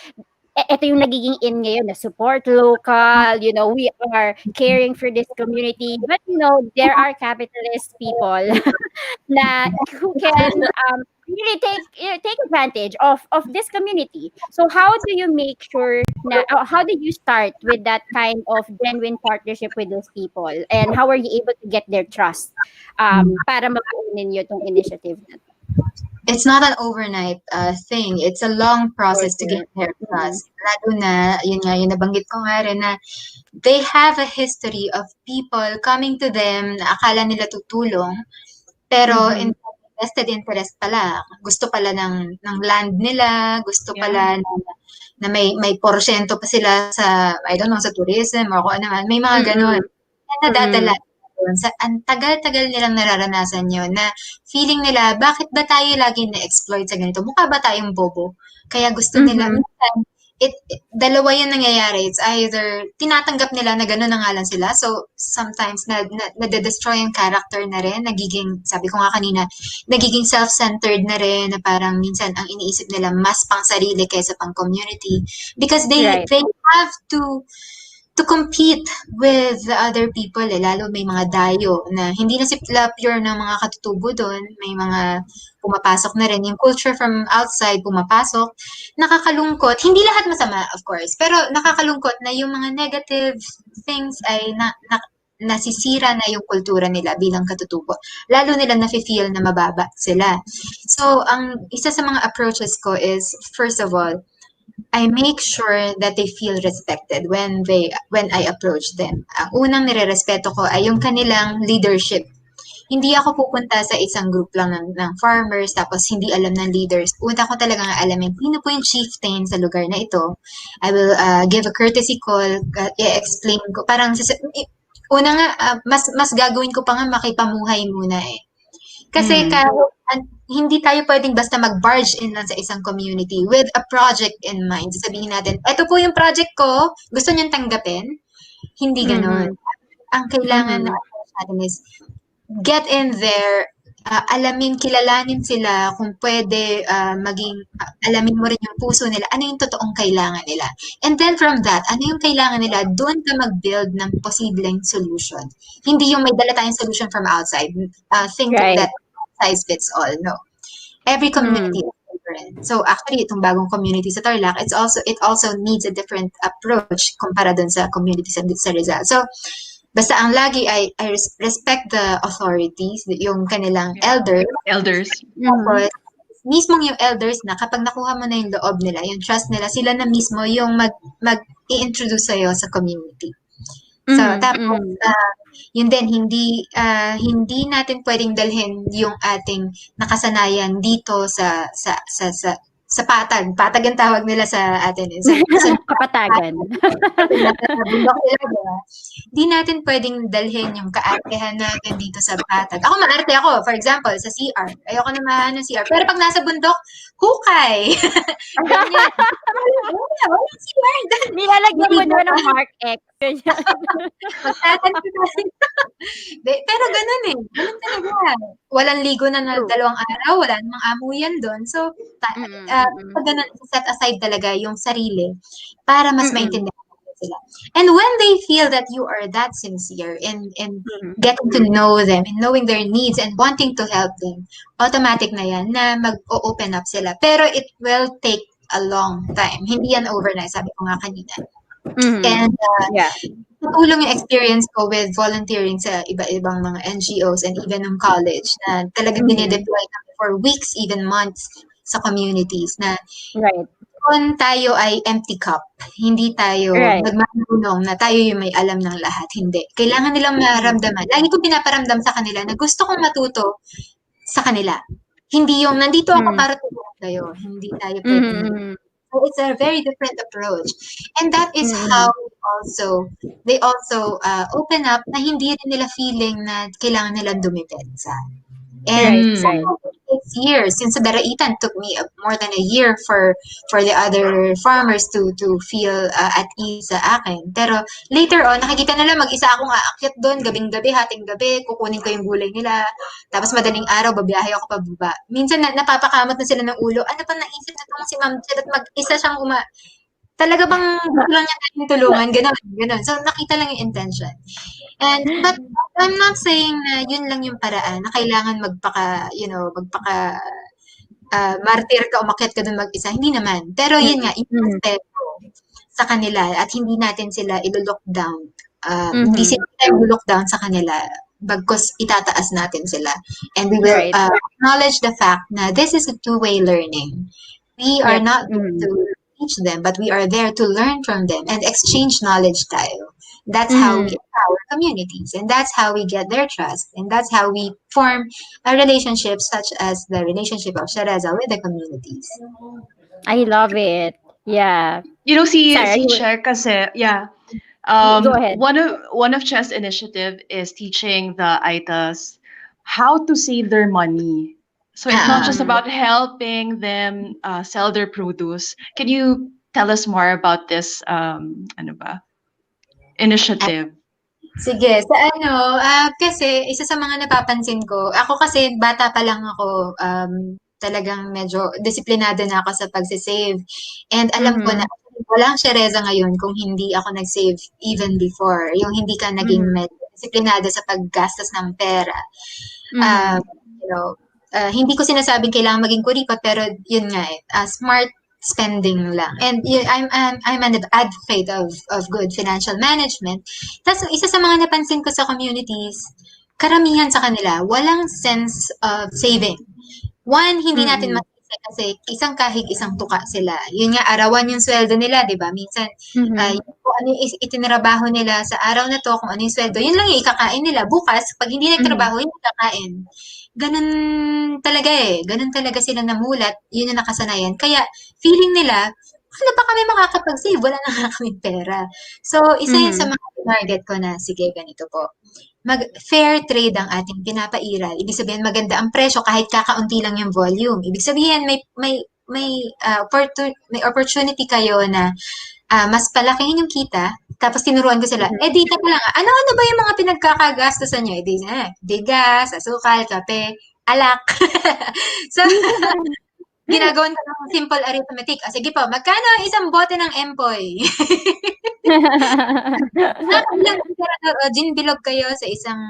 ito yung nagiging in ngayon na support local, we are caring for this community. But there are capitalist people na who can really take advantage of this community. So how do you make sure na how did you start with that kind of genuine partnership with those people, and how are you able to get their trust para mabuo ninyo tong initiative na to? It's not an overnight thing. It's a long For process to sure. get their trust. Lalo na, yun nga, yung nabanggit ko nga rin na they have a history of people coming to them na akala nila tutulong, pero in vested interest pala. Gusto pala ng land nila, gusto pala na may porsyento pa sila sa, I don't know, sa tourism or kung ano man. May mga ganun. And nadadala doon. Ang tagal-tagal nilang nararanasan yun na feeling nila, bakit ba tayo lagi na-exploit sa ganito? Mukha ba tayong bobo? Kaya gusto nila, minsan, dalawa yung nangyayari. It's either tinatanggap nila na gano'n na nga lang sila. So, sometimes nade-destroy yung character na rin. Nagiging, sabi ko nga kanina, nagiging self-centered na rin na parang minsan ang iniisip nila mas pang sarili kaysa pang community. Because they have to compete with the other people lalo may mga dayo na hindi na sila pure ng mga katutubo doon, may mga pumapasok na rin yung culture from outside pumapasok, nakakalungkot, hindi lahat masama of course, pero nakakalungkot na yung mga negative things ay nasisira na yung kultura nila bilang katutubo, lalo nila nafe-feel na mababa sila. So ang isa sa mga approaches ko is, first of all, I make sure that they feel respected when I approach them. Ang unang nirerespeto ko ay yung kanilang leadership. Hindi ako pupunta sa isang group lang ng farmers tapos hindi alam ng leaders. Una ko talagang alamin sino po yung chieftain sa lugar na ito. I will give a courtesy call, i-explain ko. Parang una nga, mas gagawin ko pa nga makipamuhay muna eh. Kasi hindi tayo pwedeng basta mag-barge in lang sa isang community with a project in mind. Sabihin natin, ito po yung project ko, gusto niyong tanggapin? Hindi ganon. Ang kailangan natin is get in there, alamin, kilalanin sila kung pwede alamin mo rin yung puso nila, ano yung totoong kailangan nila. And then from that, ano yung kailangan nila, doon ka mag-build ng posibleng solution. Hindi yung may dala tayong solution from outside. Think that size fits all. No. Every community is different. So actually, itong bagong community sa Tarlac, it also needs a different approach kumpara dun sa community sa Rizal. So, basta ang lagi I respect the authorities, yung kanilang elders. Tapos, mismong yung elders na kapag nakuha mo na yung loob nila, yung trust nila, sila na mismo yung mag-i-introduce sa'yo sa community. So, tapos, yun din, hindi natin pwedeng dalhin yung ating nakasanayan dito sa patag. Patag ang tawag nila sa atin. Kapatagan. Di natin pwedeng dalhin yung kaartehan natin dito sa patag. Ako maarte ako, for example, sa CR. Ayoko na maano ng CR. Pero pag nasa bundok, hukay. Ganyan. Walang CR. Nilalagyan mo doon ng Mark X. Pero ganun eh. Ganun talaga. Walang ligo na 2 araw, wala namang amuyan doon. So, ganun, set aside talaga yung sarili para mas maintindihan sila. And when they feel that you are that sincere in getting to know them, in knowing their needs and wanting to help them, automatic na yan na mag-open up sila. Pero it will take a long time. Hindi yan overnight, sabi ko nga kanina. And tutulong yung experience ko with volunteering sa iba-ibang mga NGOs and even ng college na talagang dinideploy kami for weeks, even months sa communities na kung tayo ay empty cup, hindi tayo nagmamarunong na tayo yung may alam ng lahat. Hindi. Kailangan nilang maramdaman. Lagi ko pinaparamdam sa kanila na gusto kong matuto sa kanila. Hindi yung nandito ako para tulungan kayo. Hindi tayo pwede. So it's a very different approach. And that is how they also open up na hindi rin nila feeling na kailangan nilang dumipensa. And takes years. Since sa Daraitan, took me more than a year for the other farmers to feel at ease sa akin. Pero later on, nakikita nila mag-isa akong aakyat doon, gabing-gabi, hating-gabi, kukunin ko yung gulay nila. Tapos madaling araw, babiyahe ako pababa. Minsan napapakamot na sila ng ulo. Ano pa naisip na itong si Ma'am Jed at mag-isa siyang talaga bang gusto lang niya tayong tulungan, gano'n. So, nakita lang yung intention. But I'm not saying na yun lang yung paraan, na kailangan martir ka, umakyat ka dun mag-isa. Hindi naman. Pero yun nga, yung respeto sa kanila at hindi natin sila ilo-look down. Hindi sila ilo-look down sa kanila bagkus itataas natin sila. And we will acknowledge the fact na this is a two-way learning. We are not there to teach them, but we are there to learn from them and exchange knowledge tayo. That's how we empower communities, and that's how we get their trust, and that's how we form a relationship such as the relationship of Sierreza with the communities. I love it. Yeah. Si Sarah, Cher kasi, Go ahead. one of Chess initiative is teaching the Aitas how to save their money. So it's not just about helping them sell their produce. Can you tell us more about this initiative? Sige, kasi isa sa mga napapansin ko, ako kasi bata pa lang ako, talagang medyo disiplinado na ako sa pagsisave. And alam ko na walang Sierreza ngayon kung hindi ako nag-save even before. Yung hindi ka naging medyo disiplinado sa paggastos ng pera. Hindi ko sinasabing kailangan maging kuripot, pero yun nga smart spending lang. And I'm an advocate of good financial management. Tapos isa sa mga napansin ko sa communities, karamihan sa kanila, walang sense of saving. One, hindi natin masisi kasi isang kahig, isang tuka sila. Yun nga, arawan yung sweldo nila, di ba? Minsan, kung ano yung itinrabaho nila sa araw na to, kung ano yung sweldo, yun lang yung ikakain nila. Bukas, pag hindi nagtrabaho, hindi kakain. Ganun talaga sila namulat, yun yung nakasanayan. Kaya, feeling nila, ano pa kami makakapag-save? Wala na nga kaming pera. So, isa yun sa mga target ko na, sige, ganito po. Fair trade ang ating pinapairal. Ibig sabihin, maganda ang presyo kahit kakaunti lang yung volume. Ibig sabihin, may opportunity kayo na mas palakihin yung kita. Tapos tinuruan ko sila, dito pa lang, ano ba yung mga pinagkakagastosan nyo? Bigas, asukal, kape, alak. So, ginagawan ko ng simple arithmetic. Sige po, magkano ang isang bote ng empoy? Gin bilog kayo sa isang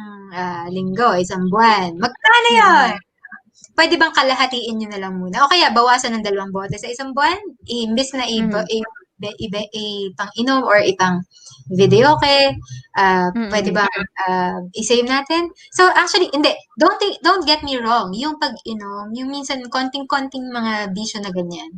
linggo, isang buwan. Magkano yun? Pwede bang kalahatiin nyo na lang muna? O kaya bawasan ng 2 bote sa isang buwan? Imbis na ipang-inom or ipang videoke, pwede ba i-save natin? So actually, hindi. Don't get me wrong. Yung pag-inom, yung minsan konting-konting mga bisyo na ganyan,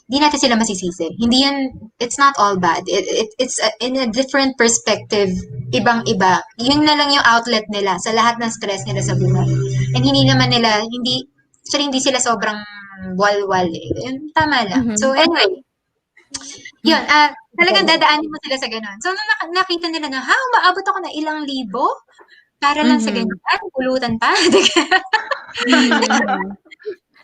hindi natin sila masisisi. Hindi yan, it's not all bad. It's in a different perspective, ibang-iba. Yun na lang yung outlet nila sa lahat ng stress nila sa buhay. And hindi sila sobrang walwal eh. Yun, tama lang. So anyway, yun, talagang dadaanin mo sila sa ganun. So, nung nakita nila na, umaabot ako na ilang libo para lang sa ganyan, pulutan pa.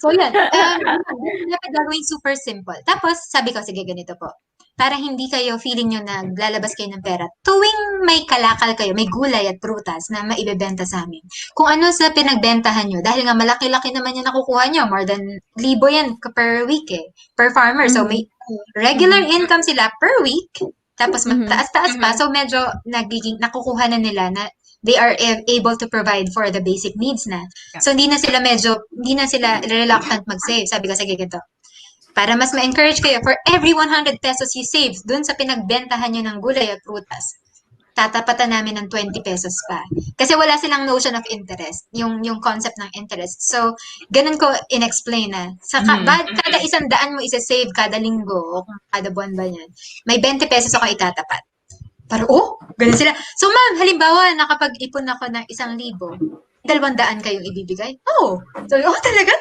So, yun. Dapat gagawin super simple. Tapos, sabi ko, sige, ganito po. Para hindi kayo feeling nyo na lalabas kayo ng pera. Tuwing may kalakal kayo, may gulay at prutas na maibebenta sa amin. Kung ano sa pinagbentahan nyo, dahil nga malaki-laki naman yung nakukuha nyo, more than 1,000 yan per week per farmer. So, may regular income sila per week, tapos mataas-taas pa. So, medyo nakukuha na nila na they are able to provide for the basic needs na. So, hindi na sila reluctant mag-save. Sabi ko, sige, ganito. Para mas ma-encourage kayo, for every 100 pesos you save dun sa pinagbentahan nyo ng gulay at prutas, tatapatan namin ng 20 pesos pa. Kasi wala silang notion of interest, yung concept ng interest. So, ganun ko in-explain na. Kada 100 mo isa-save kada linggo, o kada buwan ba yan, may 20 pesos ako itatapat. Parang, ganun sila. So, ma'am, halimbawa, nakapag-ipon ako ng 1,000, 200 kayong ibibigay? So, talaga?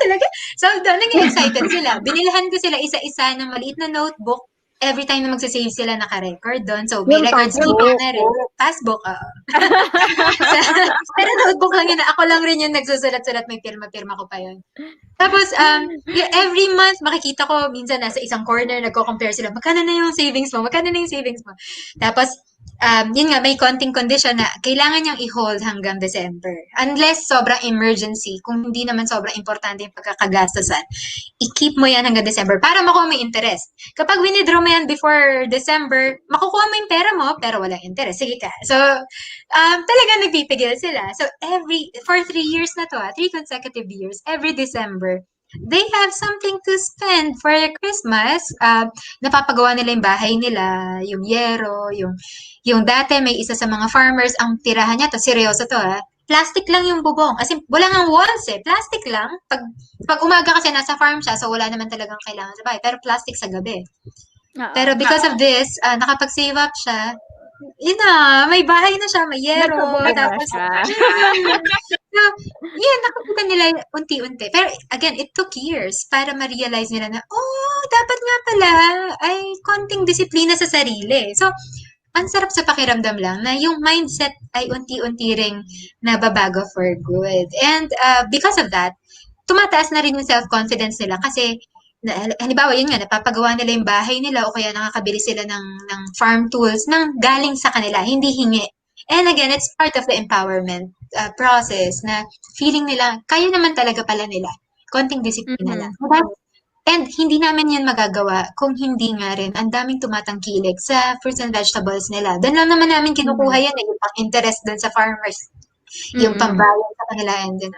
So, naging excited sila. Binilhan ko sila isa-isa ng maliit na notebook every time na magsasave sila, naka-record doon. So, may Yung records keeping passbook. na rin. Passbook, oo. Pero notebook lang yun. Ako lang rin yung nagsusulat-sulat. May pirma-pirma ko pa yun. Tapos, every month, makikita ko, minsan nasa isang corner, nagko-compare sila. Magkano na yung savings mo? Magkano na yung savings mo? Tapos, yun nga, may konting condition na kailangan niyang i-hold hanggang December. Unless sobrang emergency, kung hindi naman sobrang importante yung pagkakagastosan, i-keep mo yan hanggang December para makuha mo yung interest. Kapag winidraw mo yan before December, makukuha mo yung pera mo, pero walang interest. Sige ka. So, talaga nagpipigil sila. So, for 3 years na to, 3 consecutive years, every December, they have something to spend for Christmas. Napapagawa nila yung bahay nila, yung yero, yung dati may isa sa mga farmers, ang tirahan niya to, seryoso to plastic lang yung bubong. As in, wala nga walls plastic lang. Pag umaga kasi nasa farm siya, so wala naman talagang kailangan sa bahay. Pero plastic sa gabi. Pero because of this, nakapag-save up siya, yun na, may bahay na siya, may yero. Nagkabuhay na Tapos, siya. so, yun, nakikita nila unti-unti. Pero again, it took years para ma-realize nila na, dapat nga pala ay konting disiplina sa sarili. So, ang sarap sa pakiramdam lang na yung mindset ay unti-unti ring nababago for good. And because of that, tumataas na rin yung self-confidence nila kasi halimbawa yun nga, napapagawa nila yung bahay nila o kaya nakakabili sila ng farm tools nang galing sa kanila, hindi hingi. And again, it's part of the empowerment process na feeling nila, kaya naman talaga pala nila. Konting disiplina lang. And hindi namin yan magagawa kung hindi nga rin ang daming tumatangkilik sa fruits and vegetables nila. Doon lang naman namin kinukuha yan yung pang-interest doon sa farmers. Yung pambayad sa kanila and yun.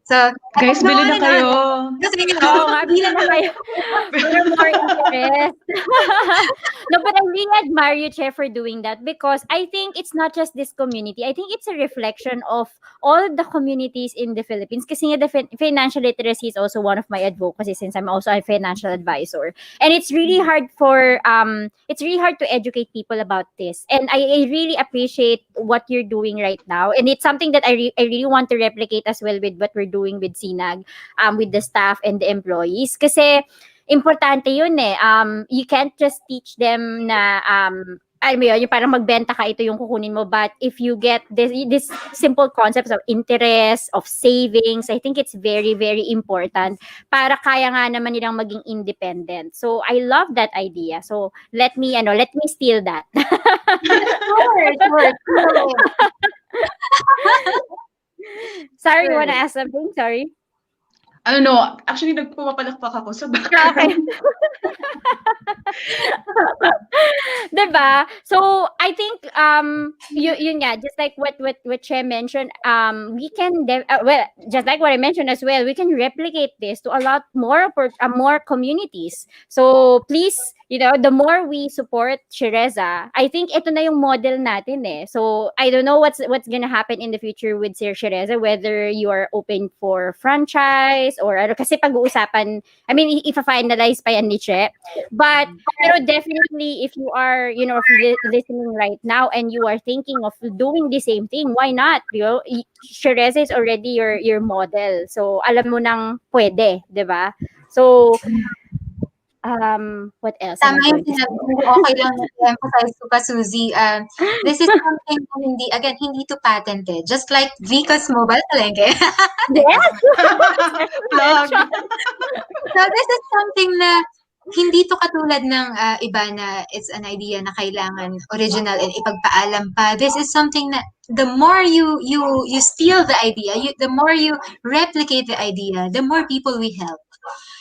So, Guys, bili na kayo. Oo nga, bili na kayo. For more interest. No, but I really admire you, Che, for doing that because I think it's not just this community. I think it's a reflection of all the communities in the Philippines. Kasi nga, the financial literacy is also one of my advocacy since I'm also a financial advisor. And it's really hard to educate people about this. And I really appreciate what you're doing right now. And it's something that I really want to replicate as well with what we're doing with Sinag, with the staff and the employees. Kasi importante yun you can't just teach them na alam mo yun, yung parang magbenta ka, ito yung kukunin mo. But if you get this simple concepts of interest, of savings, I think it's very, very important para kaya nga naman nilang maging independent. So I love that idea. So let me steal that. Sure. Sorry, you wanna ask something? Sorry. No, actually nagpapalakpak ako sa background. Okay. Diba? So I think yun nga, just like what Che mentioned, we can just like what I mentioned as well, we can replicate this to a lot more more communities. So please, the more we support Sierreza, I think ito na yung model natin So I don't know what's gonna happen in the future with Sierreza, whether you are open for franchise or kasi pag-uusapan, I mean, if-finalize pa yan ni Che. But definitely if you are listening right now and you are thinking of doing the same thing, why not? Sierreza is already your model. So alam mo nang pwede, 'di ba? So what else? Tama yung sinabi mo. Okay lang emphasize ko pa, Suzie. This is something na hindi to patented. Just like Vica's mobile palengke. Yes. So this is something na hindi to katulad ng iba na it's an idea na kailangan original and ipagpaalam pa. This is something na the more you steal the idea, the more you replicate the idea, the more people we help.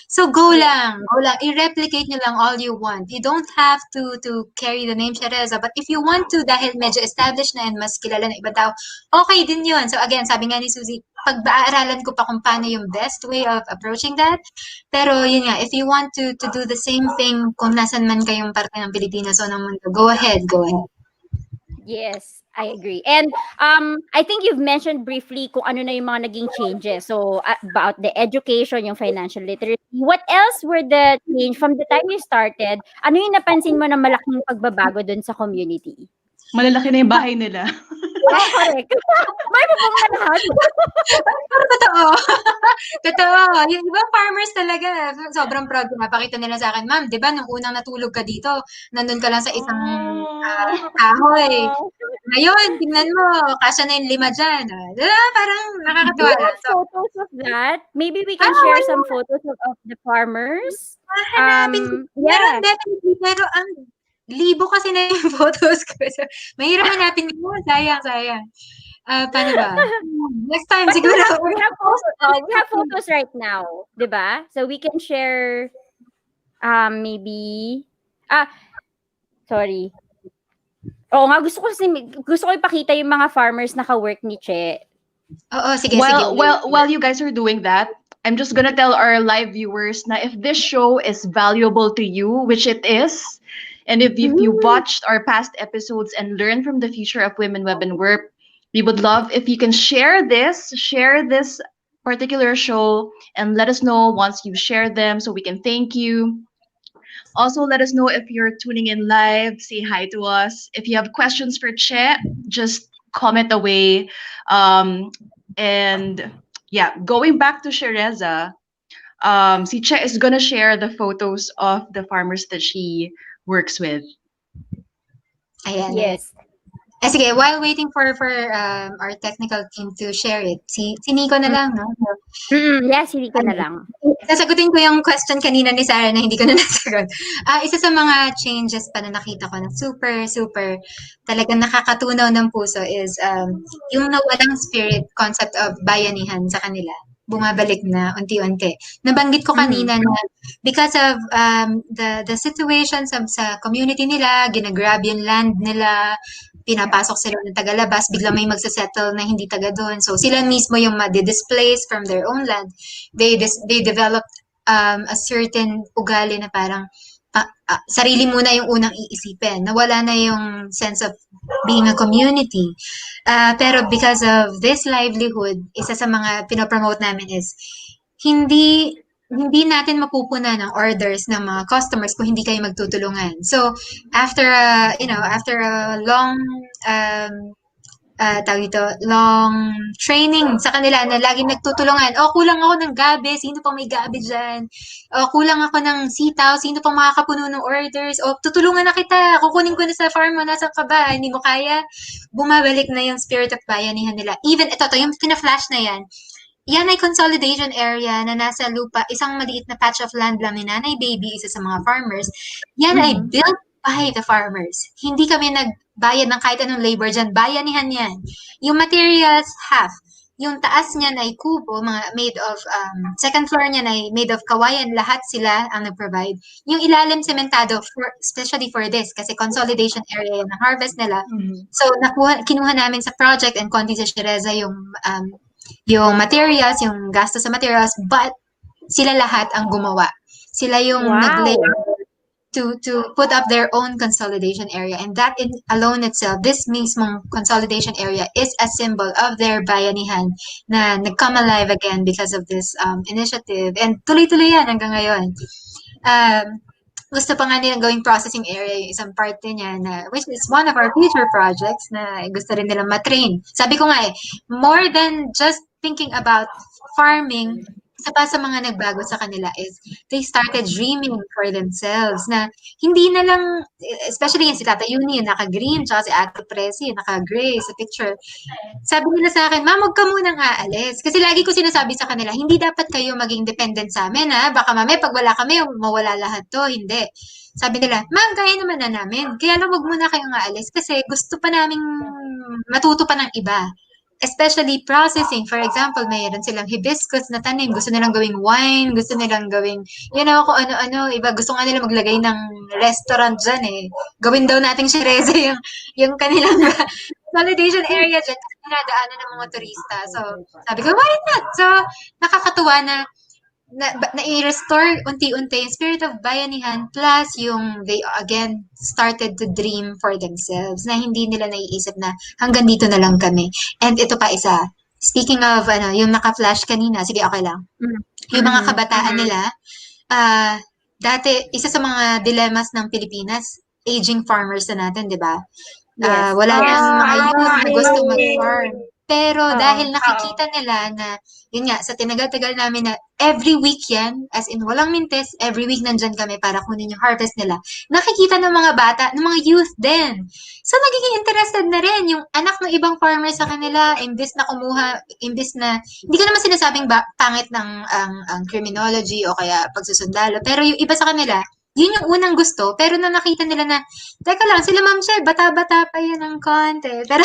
So go lang. I-replicate nyo lang all you want. You don't have to carry the name Sierreza. But if you want to, dahil medyo established na and mas kilala na iba tao, okay din yun. So again, sabi nga ni Suzie, pag-aaralan ko pa kung paano yung best way of approaching that. Pero yun nga, if you want to do the same thing kung nasan man kayong parte ng Pilipinas o ng mundo, go ahead. Yes, I agree. And I think you've mentioned briefly kung ano na yung mga naging changes. So about the education, yung financial literacy. What else were the change from the time you started? Ano yung napansin mo na malaking pagbabago dun sa community? Malalaki na yung bahay nila. Correct. May bubong na lahat. Pero totoo. Totoo. Yung ibang farmers talaga, sobrang proud. Napakita nila sa akin, ma'am, di ba, nung unang natulog ka dito, nandun ka lang sa isang kahoy. Ngayon, tingnan mo, kasya na yung 5 dyan. Diba? Parang Do nakakatuwa you lang. have So, photos of that? Maybe we can share some photos of the farmers. hanapin. Meron Yeah. definitely, pero ang libo kasi na yung photos ko. So, mahirap hanapin mo. Sayang. Paano ba? Next time, But siguro. we have photos right now, 'di ba? So we can share maybe sorry. Oo nga, gusto ko ipakita yung mga farmers na ka-work ni Che. Oo, sige. While you guys are doing that, I'm just gonna tell our live viewers na if this show is valuable to you, which it is, and if you watched our past episodes and learned from the future of women, web, and work, we would love if you can share this particular show, and let us know once you share them so we can thank you. Also, let us know if you're tuning in live. Say hi to us. If you have questions for Che, just comment away. And yeah, going back to Sierreza, si Che is gonna share the photos of the farmers that she works with. Ayan. Yes. Sige, while waiting for our technical team to share it, si Nico na lang, no? Yeah, hindi ko na lang. Sasagutin ko yung question kanina ni Sarah na hindi ko na nasagot. Isa sa mga changes pa na nakita ko na super talagang nakakatunaw ng puso is yung nawalang spirit concept of bayanihan sa kanila. Bumabalik na unti-unti. Nabanggit ko kanina na because of the situations sa community nila, ginagrab yung land nila, pinapasok sila ng tagalabas, biglang may magsasettle na hindi taga doon. So sila mismo yung ma-displace from their own land. They developed a certain ugali na parang sarili muna yung unang iisipin. Nawala na yung sense of being a community. Pero because of this livelihood, isa sa mga pinopromote namin is hindi natin mapupuna ng orders ng mga customers kung hindi kayo magtutulungan. So, after a long long training sa kanila na laging nagtutulungan. Kulang ako ng gabi, sino pang may gabi dyan? Kulang ako ng sitaw, sino pang makakapuno ng orders? Tutulungan na kita, kukunin ko na sa farm mo, nasan ka ba? Hindi mo kaya? Bumabalik na yung spirit of bayanihan nila. Even, ito, yung flash na yan ay consolidation area na nasa lupa, isang maliit na patch of land lang ni Nanay Baby, isa sa mga farmers. Yan ay built by the farmers. Hindi kami nagbayad ng kahit anong labor dyan. Bayanihan yan. Yung materials, half. Yung taas niyan ay kubo, mga made of, second floor niyan ay made of kawayan. Lahat sila ang nag-provide. Yung ilalim sementado, especially for this, kasi consolidation area yung harvest nila. So, kinuha namin sa project and konti sa Sierreza yung materials, yung gasto sa materials, but sila lahat ang gumawa. Sila yung nag-layer to put up their own consolidation area. And that alone itself, this mismong consolidation area is a symbol of their bayanihan na nag-come alive again because of this initiative. And tuloy-tuloy yan hanggang ngayon. Gusto pa nga nilang gawing processing area yung isang part niya na which is one of our future projects na gusto rin nilang matrain. Sabi ko nga more than just thinking about farming, isa pa sa mga nagbago sa kanila is they started dreaming for themselves na hindi na lang, especially yung si Tata Yuni, yung naka-green, tsaka si Ate Presi, yung naka-gray sa picture. Sabi nila sa akin, ma'am, huwag ka munang aalis. Kasi lagi ko sinasabi sa kanila, hindi dapat kayo maging dependent sa amin, ha? Baka mami, pag wala kami, mawala lahat to. Hindi. Sabi nila, ma'am, kaya naman na namin. Kaya lang huwag muna kayong aalis kasi gusto pa naming matuto pa ng iba. Especially processing. For example, mayroon silang hibiscus na tanim. Gusto nilang gawing wine. Gusto nilang gawing, kung ano-ano. Iba, gusto nga nila maglagay ng restaurant dyan Gawin daw nating Sierreza yung kanilang consolidation area dyan kasi dinadaanan ng mga turista. So, sabi ko, why not? So, nakakatuwa na i-restore unti-unti yung spirit of bayanihan plus yung they again started to dream for themselves na hindi nila naiisip na hanggang dito na lang kami. And ito pa isa. Speaking of yung naka-flash kanina, sige okay lang. Yung mga kabataan nila, dati isa sa mga dilemmas ng Pilipinas aging farmers na natin, di ba? Yes. Wala nang mga I youth love na gusto it. mag-farm. Pero Oo. dahil nakikita nila na, yun nga, sa tinagal-tagal namin na every week yan, as in walang mintes, every week nandyan kami para kunin yung harvest nila. Nakikita ng mga bata, ng mga youth din. So, nagiging interested na rin yung anak ng ibang farmer sa kanila, imbis na hindi ko naman sinasabing pangit ng ang criminology o kaya pagsusundalo, pero yung iba sa kanila, yun yung unang gusto, pero nung nakita nila na, teka lang, sila Ma'am Shell, bata-bata pa yan ng konti. Pero,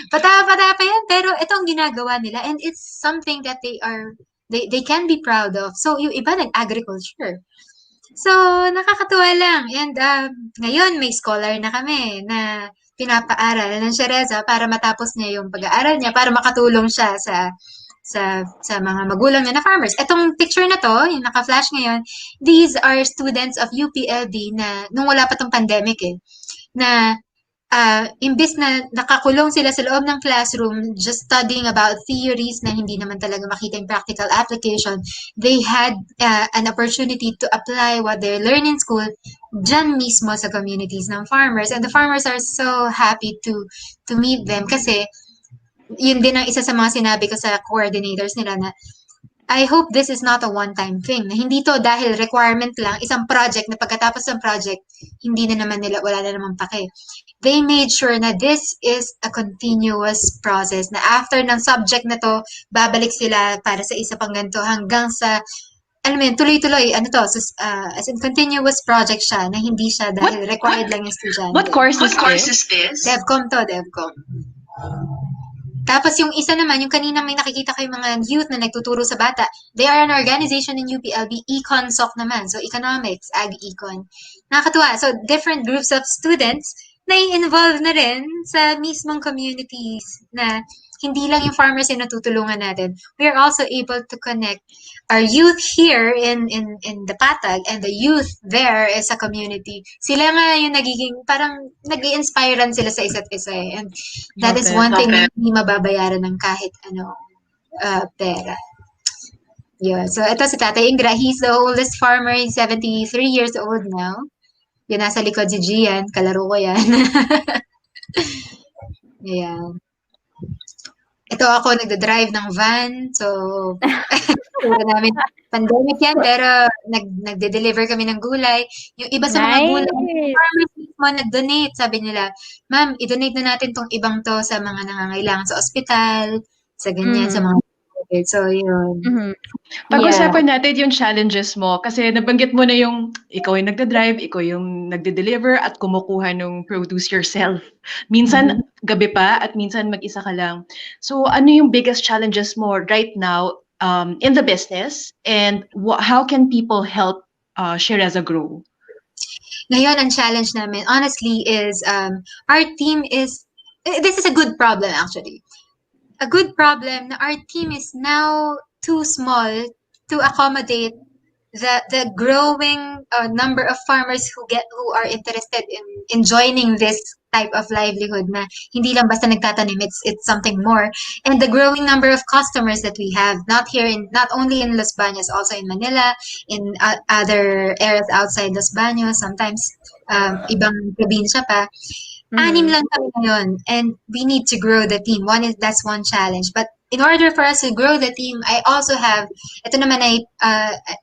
bata-bata pa yan, pero ito ang ginagawa nila. And it's something that they can be proud of. So, yung iba nag-agriculture. So, nakakatuwa lang. And ngayon, may scholar na kami na pinapaaral ng Sierreza para matapos niya yung pag-aaral niya, para makatulong siya sa mga magulang niya na farmers. Etong picture na to, yung naka-flash ngayon, these are students of UPLB na nung wala pa tong pandemic na imbis na nakakulong sila sa loob ng classroom just studying about theories na hindi naman talaga makita yung practical application, they had an opportunity to apply what they learn in school dyan mismo sa communities ng farmers. And the farmers are so happy to meet them kasi yun din ang isa sa mga sinabi ko sa coordinators nila na I hope this is not a one-time thing. Na hindi to dahil requirement lang, isang project na pagkatapos ng project, hindi na naman nila, wala na naman pake. They made sure na this is a continuous process. Na after ng subject na to, babalik sila para sa isa pang ganito hanggang sa, alam mo yun, tuloy-tuloy, as in continuous project siya, na hindi siya dahil required lang yung estudyante. What course is this? DevCom to, DevCom. Tapos yung isa naman, yung kanina may nakikita kayo mga youth na nagtuturo sa bata, they are an organization in UPLB, Econ-Soc naman. So economics, ag-econ. Nakakatuwa. So different groups of students na involved na rin sa mismong communities na hindi lang yung farmers yung natutulungan natin. We are also able to connect our youth here in the Patag and the youth there as a community. Sila nga yung nagiging, parang nag-i-inspirean sila sa isa't isa And that is one thing na hindi mababayaran ng kahit pera. Yeah. So ito si Tatay Ingra, he's the oldest farmer, he's 73 years old now. Yun, nasa likod si Gian, kalaro ko yan. Yeah. Ito ako, nagda-drive ng van. So, wala namin pandemic yan, pero nagde-deliver kami ng gulay. Yung iba sa mga gulay, farmers mismo nag-donate. Sabi nila, ma'am, i-donate na natin tong ibang to sa mga nangangailangan sa ospital, sa ganyan, sa mga COVID. So, yun. Pag-usapan natin yung challenges mo kasi nabanggit mo na yung ikaw yung nagda-drive, ikaw yung nagde-deliver at kumukuha ng produce yourself. Minsan gabi pa at minsan mag-isa ka lang. So ano yung biggest challenges mo right now in the business and how can people help Sierreza grow? Ngayon, ang challenge namin, honestly, is our team is, this is a good problem actually. A good problem na our team is now too small to accommodate the growing number of farmers who are interested in joining this type of livelihood na hindi lang basta nagtatanim, it's something more, and the growing number of customers that we have not only in Los Baños, also in Manila, in other areas outside Los Baños, sometimes ibang probinsya pa. Anim lang kami ngayon, and we need to grow the team. That's one challenge. But in order for us to grow the team, I also have, ito naman ay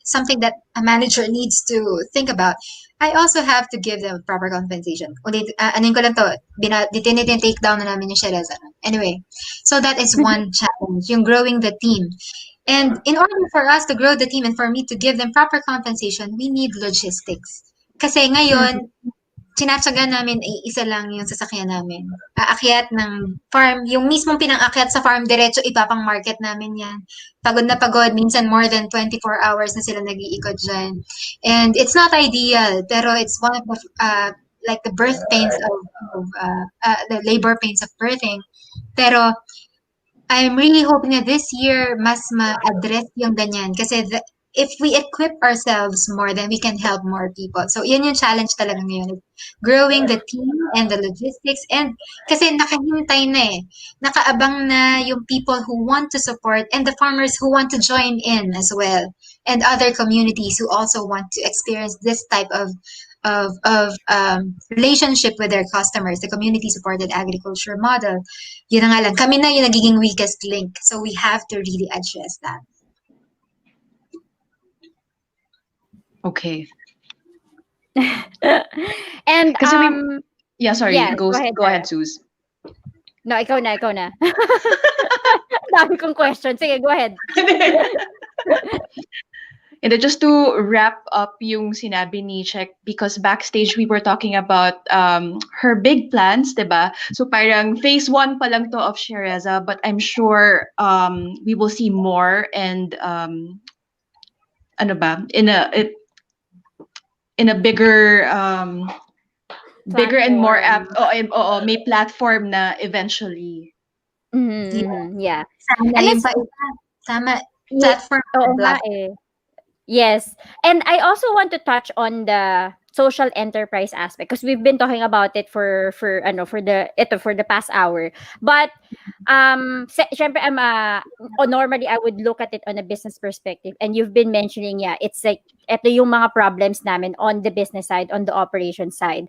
something that a manager needs to think about. I also have to give them proper compensation. Ulit, anin ko lang to, take down na namin yung Sierreza. Anyway, so that is one challenge, yung growing the team. And in order for us to grow the team and for me to give them proper compensation, we need logistics. Kasi ngayon, tinatsaga namin isa lang yung sasakyan namin. Aakyat ng farm, yung mismong pinang-akyat sa farm, diretso ipapang market namin yan. Pagod na pagod, minsan more than 24 hours na sila nag-iikot dyan. And it's not ideal, pero it's one of the, like the birth pains of the labor pains of birthing. Pero I'm really hoping that this year mas ma-address yung ganyan. Kasi if we equip ourselves more, then we can help more people. So, yun yung challenge talaga ngayon. Growing the team and the logistics. And kasi nakahintay na nakaabang na yung people who want to support and the farmers who want to join in as well. And other communities who also want to experience this type of relationship with their customers, the community-supported agriculture model. Yun na nga lang, kami na yung nagiging weakest link. So we have to really address that. Okay. And Kasi yeah, sorry. yes, Go go ahead, Sarah. Suze. No, ikaw na. Dami kong question. Sige, go ahead. And then just to wrap up yung sinabi ni Check, because backstage we were talking about her big plans, diba? So parang phase 1 pa lang to of Sierreza, but I'm sure we will see more and ano ba, in a bigger bigger and more app may platform na eventually. Yeah. Sana And yung let's- tama, platform. Oo nga eh. Yes. And I also want to touch on the social enterprise aspect because we've been talking about it for the past hour. But syempre normally I would look at it on a business perspective, and you've been mentioning it's like ito yung mga problems namin on the business side, on the operation side.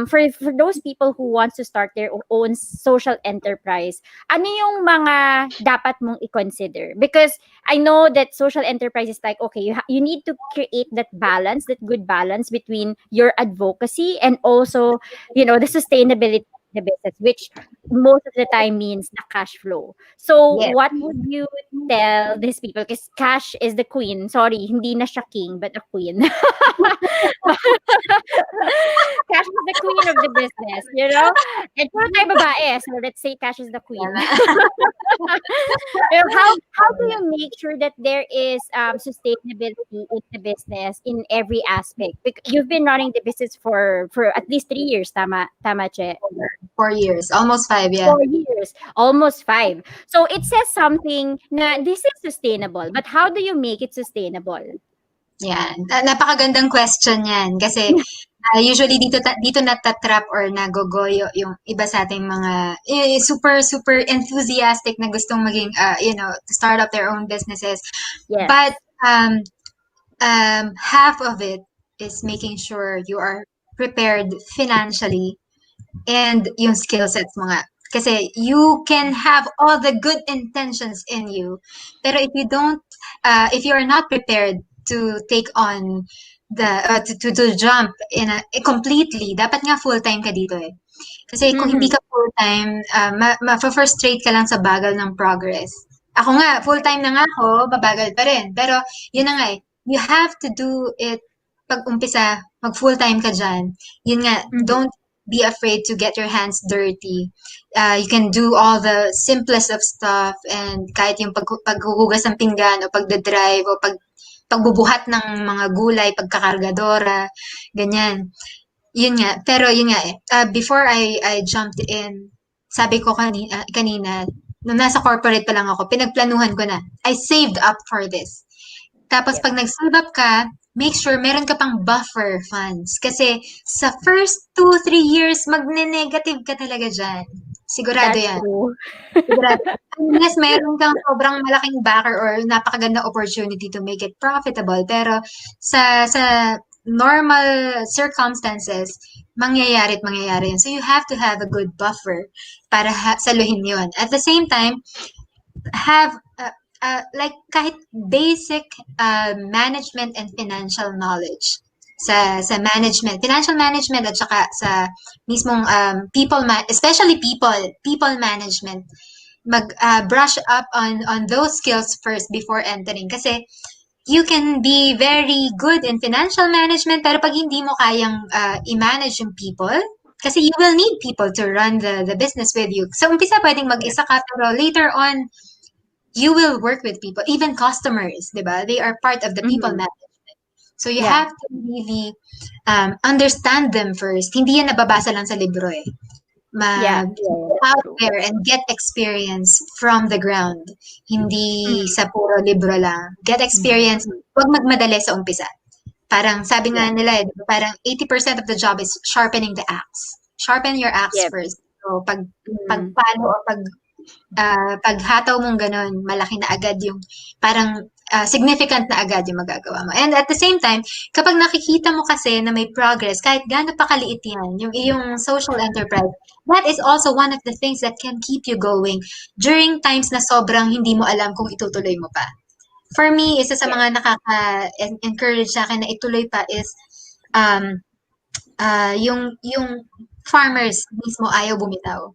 For those people who wants to start their own social enterprise, ano yung mga dapat mong i-consider? Because I know that social enterprise is like, okay, you need to create that balance, that good balance between your advocacy and also, the sustainability of the business, which most of the time means the cash flow. So, Yes. what would you tell these people? Because cash is the queen. Sorry, hindi na siya king, but a queen. Cash is the queen of the business, And puro tayo babae, so let's say cash is the queen. How do you make sure that there is sustainability in the business in every aspect? Because you've been running the business for at least 3 years, tama Che? 4 years, almost 5, yeah. 4 years, almost 5. So it says something na this is sustainable, but how do you make it sustainable? Yan. Napakagandang question yan. Kasi usually dito natatrap or nagogoyo yung iba sa ating mga super, super enthusiastic na gustong maging, to start up their own businesses. Yes. But half of it is making sure you are prepared financially and yung skill sets mo nga. Kasi you can have all the good intentions in you, pero if you are not prepared to take on to jump completely, dapat nga full-time ka dito eh. Kasi kung hindi ka full-time, ma-frustrate ka lang sa bagal ng progress. Ako nga, full-time na nga ako, babagal pa rin. Pero yun na nga eh, you have to do it pag umpisa, mag full-time ka dyan. Yun nga, don't be afraid to get your hands dirty. You can do all the simplest of stuff, and kahit yung paghuhugas ng pinggan o pagdadrive o pagbubuhat ng mga gulay, pagkakargadora, ganyan. Yun nga, pero yun nga before I jumped in, sabi ko kanina, nung nasa corporate pa lang ako, pinagplanuhan ko na, I saved up for this. Tapos pag nag-save up ka, make sure meron ka pang buffer funds. Kasi sa first 2-3 years, magne-negative ka talaga dyan. Sigurado That's yan. true. Sigurado. Unless meron kang sobrang malaking backer or napakaganda opportunity to make it profitable. Pero sa normal circumstances, mangyayari yun. So you have to have a good buffer para saluhin yun. At the same time, have like kahit basic management and financial knowledge sa management, financial management, at saka sa mismong especially people management, brush up on those skills first before entering. Kasi you can be very good in financial management, pero pag hindi mo kayang i-manage yung people, kasi you will need people to run the business with you. So umpisa pwedeng mag-isa ka, pero later on you will work with people, even customers, diba? They are part of the people management. So you have to really understand them first. Hindi yan nababasa lang sa libro eh. Out there and get experience from the ground. Hindi sa puro libro lang. Get experience. Huwag magmadali sa umpisa. Parang sabi nga nila, parang 80% of the job is sharpening the axe. Sharpen your axe first. So pagpalo o paghataw mong ganun, malaki na agad yung parang significant na agad yung magagawa mo. And at the same time, kapag nakikita mo kasi na may progress, kahit gaano pa kaliit yan, yung iyong social enterprise, that is also one of the things that can keep you going during times na sobrang hindi mo alam kung itutuloy mo pa. For me, isa sa mga nakaka-encourage sa akin na ituloy pa is yung farmers mismo ayaw bumitaw.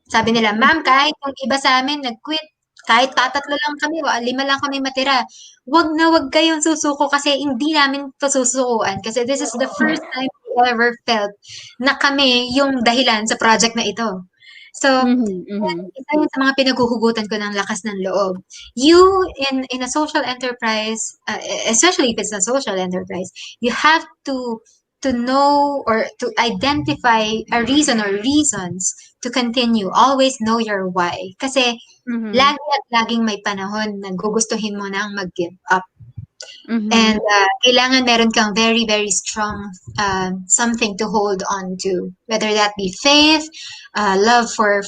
Sabi nila, ma'am, kahit yung iba sa amin nag-quit, kahit tatatlo lang kami o 5 lang kami matira, wag kayong susuko kasi hindi namin to susukuan. Kasi this is the first time we ever felt na kami yung dahilan sa project na ito. So, isa yun sa mga pinaghuhugutan ko ng lakas ng loob. You, in a social enterprise, especially if it's a social enterprise, you have to know or to identify a reason or reasons to continue. Always know your why. Kasi lagi at laging may panahon na gugustuhin mo nang mag-give up. And kailangan meron kang very, very strong something to hold on to. Whether that be faith, love for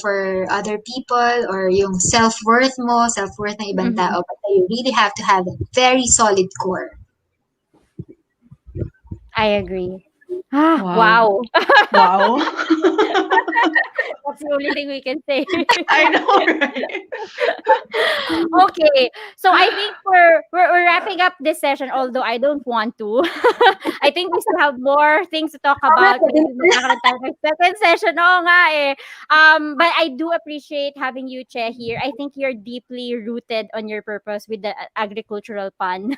other people, or yung self-worth mo, self-worth ng ibang tao. But you really have to have a very solid core. I agree. Wow. Wow. That's the only thing we can say. I know, right? Okay. So I think we're wrapping up this session, although I don't want to. I think we still have more things to talk about. Second session. Oo nga eh. But I do appreciate having you, Che, here. I think you're deeply rooted on your purpose with the agricultural pun.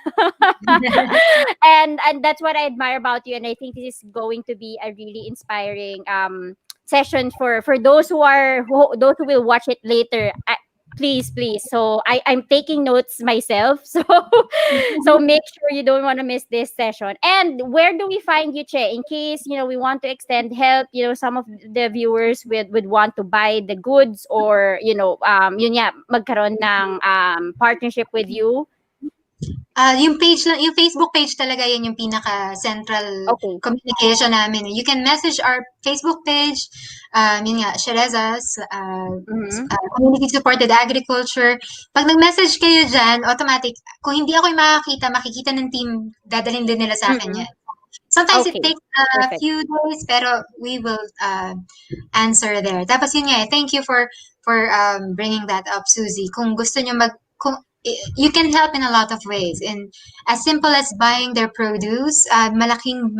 and that's what I admire about you. And I think this is going to be a really inspiring session for those who will watch it later. Please. So I'm taking notes myself. So make sure you don't want to miss this session. And where do we find you, Che? In case, we want to extend help, some of the viewers would want to buy the goods or, magkaroon ng partnership with you. Yung Facebook page talaga yun yung pinaka-central communication namin. You can message our Facebook page, yun nga, Sierreza's Community-Supported Agriculture. Pag nag-message kayo dyan, automatic, kung hindi ako yung makikita ng team, dadalhin din nila sa akin yan. Sometimes it takes a few days, pero we will answer there. Tapos yun nga, thank you for bringing that up, Suzie. Kung gusto nyo you can help in a lot of ways, and as simple as buying their produce, malaking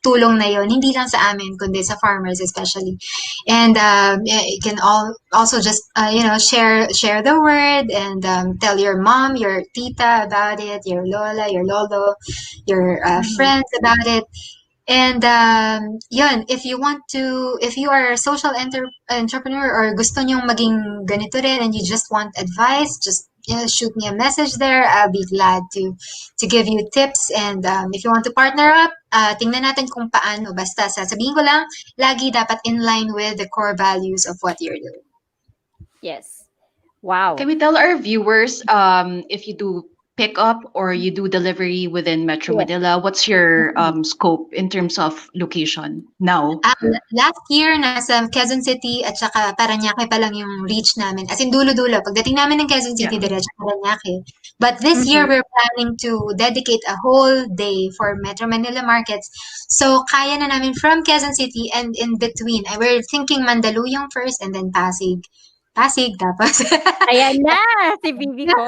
tulong na yon, hindi lang sa amin kundi sa farmers especially. And you can also just share the word and tell your mom, your tita about it, your lola, your lolo, your friends about it. And yun, if you are a social entrepreneur or gusto nyong maging ganito rin and you just want advice, just shoot me a message there. I'll be glad to give you tips. And if you want to partner up, tingnan natin kung paano. Basta sasabihin ko lang, lagi dapat in line with the core values of what you're doing. Yes. Wow. Can we tell our viewers if you do pick up or you do delivery within Metro Manila, what's your scope in terms of location now? Last year, nasa Quezon City at saka Parañaque pa lang yung reach namin. As in dulo-dulo. Pagdating namin ng Quezon City, diretso Parañaque. But this year, we're planning to dedicate a whole day for Metro Manila markets. So, kaya na namin from Quezon City and in between. We're thinking Mandaluyong first and then Pasig, tapos. Ayan na, si Bibi ko.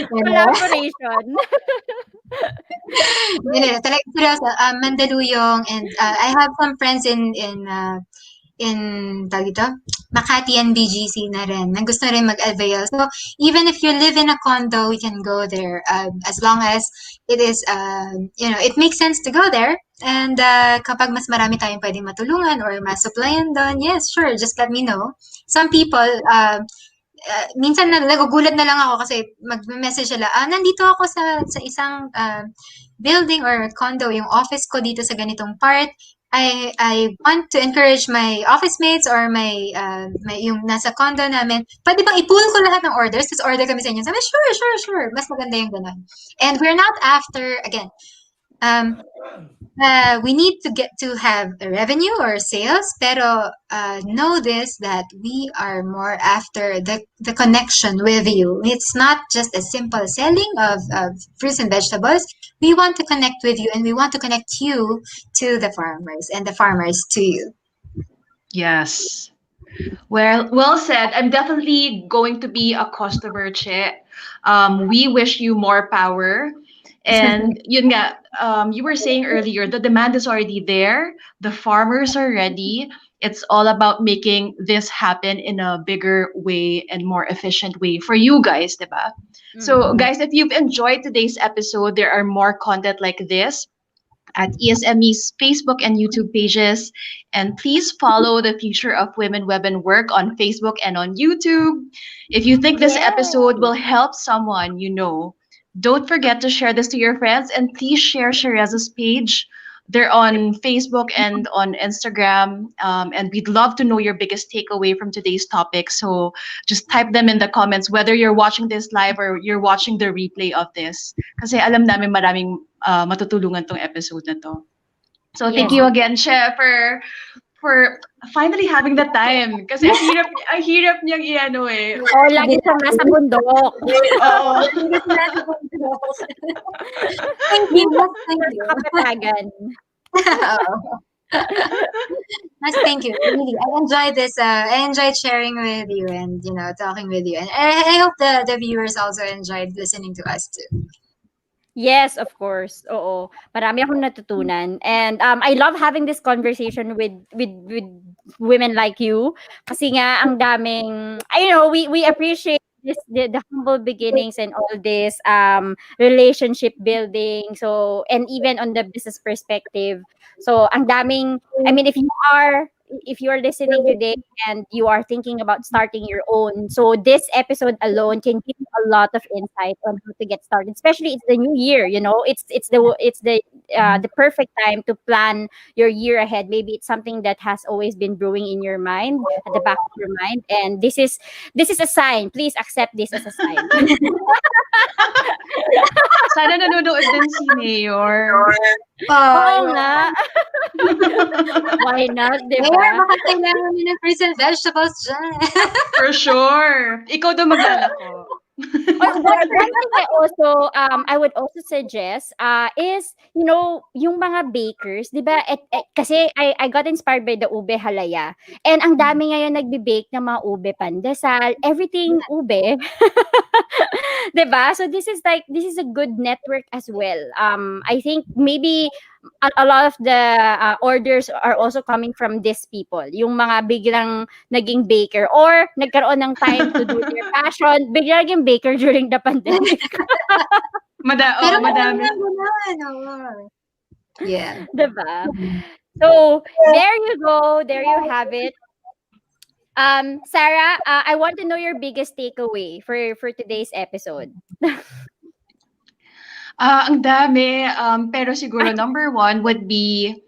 Collaboration. Talaga seryoso, Mandaluyong, and I have some friends in Makati and BGC na rin, na gusto rin mag-avail. So, even if you live in a condo, we can go there as long as it is, it makes sense to go there. And kapag mas marami tayong pwedeng matulungan or masupplyan doon, yes, sure, just let me know. Some people, minsan nagugulat na lang ako kasi mag-message sila, nandito ako sa isang building or condo, yung office ko dito sa ganitong part. I want to encourage my office mates or my yung nasa condo namin, pwede bang i-pool ko lahat ng orders? Tapos order kami sa inyo. Sabi, sure. Mas maganda yung ganun. And we're not after, again, we need to get to have a revenue or sales, pero know this that we are more after the connection with you. It's not just a simple selling of fruits and vegetables. We want to connect with you, and we want to connect you to the farmers and the farmers to you. Yes. Well said. I'm definitely going to be a customer, Che. We wish you more power. And yun nga, you were saying earlier, the demand is already there. The farmers are ready. It's all about making this happen in a bigger way and more efficient way for you guys, diba? So, Mm. guys, if you've enjoyed today's episode, there are more content like this at ESME's Facebook and YouTube pages. And please follow the Future of Women Web and Work on Facebook and on YouTube. If you think this episode will help someone you know, don't forget to share this to your friends and please share Shereza's page. They're on Facebook and on Instagram. And we'd love to know your biggest takeaway from today's topic. So just type them in the comments, whether you're watching this live or you're watching the replay of this. Kasi alam namin maraming matutulungan tong episode na to. So thank Yes. you again, Chef, for finally having the time. Kasi ang hirap niyang i-ano eh. Oh, lagi siyang nasa bundok. Oo. Thank you. Thank you. Kapatagan. Mas thank you. Really, I enjoyed this. I enjoyed sharing with you and talking with you. And I hope the viewers also enjoyed listening to us too. Yes, of course. Oo. Marami akong natutunan. And I love having this conversation with women like you. Kasi nga ang daming we appreciate this the humble beginnings and all this relationship building. So and even on the business perspective. So ang daming if you are listening today and you are thinking about starting your own, so this episode alone can give you a lot of insight on how to get started. Especially it's the new year, it's the perfect time to plan your year ahead. Maybe it's something that has always been brewing in your mind, at the back of your mind, and this is a sign. Please accept this as a sign. Sana nanonood din si Mayor. Oo nga. Why not, di Mayor, ba? baka kailangan niyo ng fruits and vegetables dyan. For sure. Ikaw daw maglalako. One thing I would also suggest is yung mga bakers, 'di ba? Kasi I got inspired by the ube halaya. And ang dami ngayon nagbe-bake ng mga ube pandesal, everything ube. 'Di ba? So this is a good network as well. I think maybe a lot of the orders are also coming from these people. Yung mga biglang naging baker or nagkaroon ng time to do their passion, biglang naging baker during the pandemic. Pero madami. Yeah. Diba? So, there you go. There you have it. Sarah, I want to know your biggest takeaway for today's episode. Ang dami. Pero siguro number one would be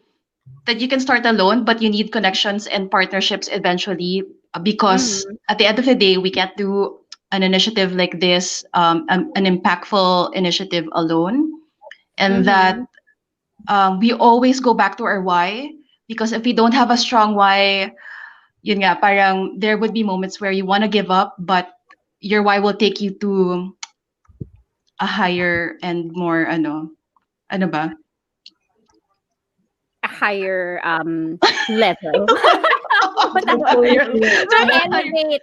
that you can start alone, but you need connections and partnerships eventually because at the end of the day, we can't do an initiative like this, an impactful initiative alone. And that we always go back to our why, because if we don't have a strong why, yun nga, parang there would be moments where you want to give up, but your why will take you to a higher and more ano ba? A higher level. Elevate.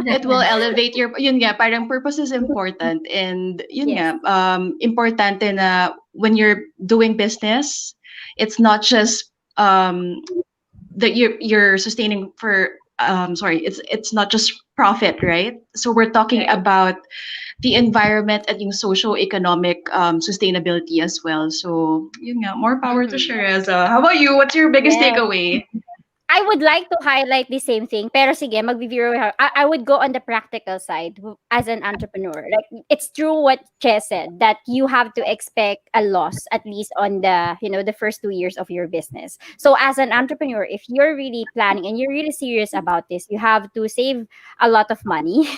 It will elevate your, yun nga, parang purpose is important. And yun nga, importante na when you're doing business, it's not just that you're sustaining for it's not just profit, right? So we're talking about the environment and yung socio-economic sustainability as well. So yun nga, more power to Sierreza. How about you? What's your biggest takeaway? I would like to highlight the same thing, pero sige, mag-review. I would go on the practical side as an entrepreneur. Like, it's true what Che said, that you have to expect a loss at least on the, the first 2 years of your business. So as an entrepreneur, if you're really planning and you're really serious about this, you have to save a lot of money.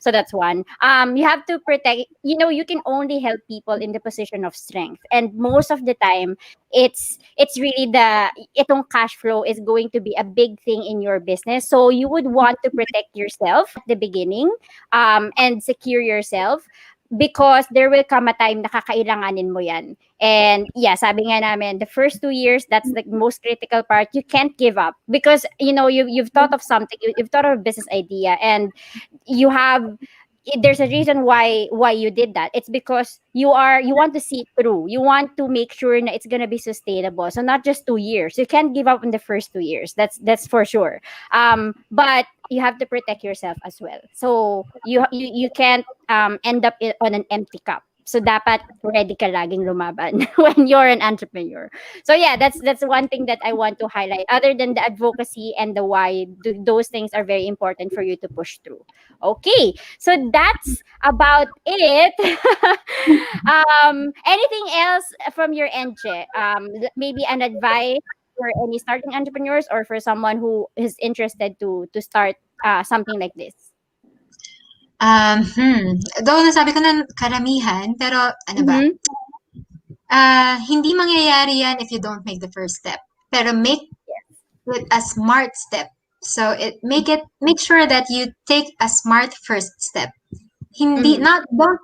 So that's one. You have to protect, you can only help people in the position of strength. And most of the time, it's really itong cash flow is going to be a big thing in your business. So you would want to protect yourself at the beginning, and secure yourself, because there will come a time na kakailanganin mo yan. And yeah, sabi nga namin, the first 2 years, that's the most critical part. You can't give up because, you've thought of something, you've thought of a business idea, and there's a reason why you did that. It's because you want to see it through. You want to make sure that it's gonna be sustainable. So not just 2 years. You can't give up in the first 2 years. That's for sure. But you have to protect yourself as well. So you can't end up on an empty cup. So dapat ready ka laging lumaban when you're an entrepreneur. So yeah, that's one thing that I want to highlight. Other than the advocacy and the why, those things are very important for you to push through. Okay, so that's about it. Anything else from your end, Che? Maybe an advice for any starting entrepreneurs or for someone who is interested to start something like this. Though nasabi ko na karamihan, pero ano ba? Hindi mangyayari yan if you don't make the first step. Pero make it a smart step. So make sure that you take a smart first step. Don't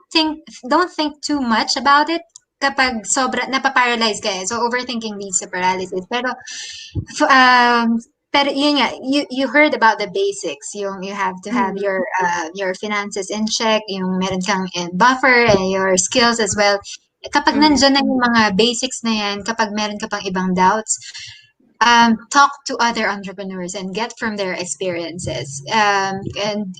think too much about it kapag sobra napaparalyze ka. So overthinking leads to paralysis. Pero yun nga, you heard about the basics. You have to have your finances in check, yung meron kang buffer and your skills as well. Kapag nandyan na yung mga basics na yan, kapag meron ka pang ibang doubts, talk to other entrepreneurs and get from their experiences. And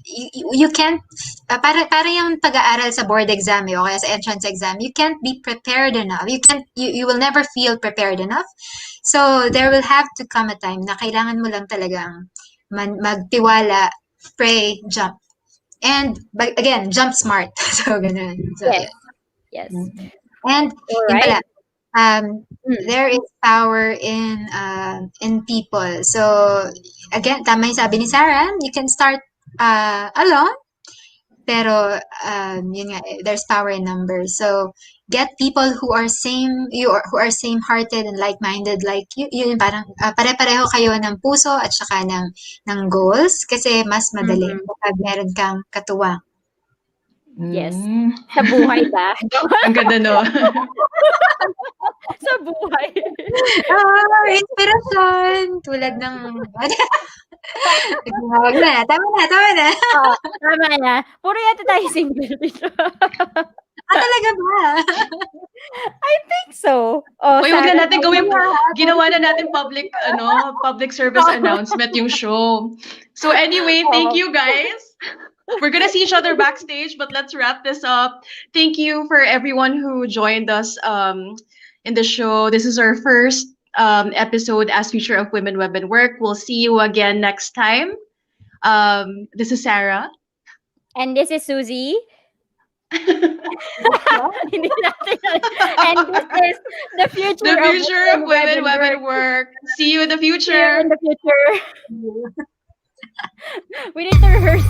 you can't, para yung pag-aaral sa board exam o kaya sa entrance exam, you can't be prepared enough. You will never feel prepared enough. So there will have to come a time na kailangan mo lang talagang magtiwala, pray, jump. And again, jump smart. So ganun. So, yes. And yun pala, there is power in people. So again, tama yung sabi ni Sarah, you can start alone, pero yun nga, there's power in numbers. So get people who are same-hearted and like-minded like you. Yun parang pare-pareho kayo ng puso at saka ng goals, kasi mas madali kapag meron kang katuwang. Yes. Sa buhay ba? Ang ganda, no? Sa buhay. Inspirasyon. Tulad ng... Tama na. Tama na. Puro yata tayo single dito. Talaga ba? I think so. Uy, wag na natin gawin. Ginawa na natin public service announcement yung show. So anyway, thank you guys. We're gonna see each other backstage, but let's wrap this up. Thank you for everyone who joined us in the show. This is our first episode as Future of Women Web and Work. We'll see you again next time. This is Sarah. And this is Suzie. And this is the future of Women Web and Work. See you in the future. We need to rehearse.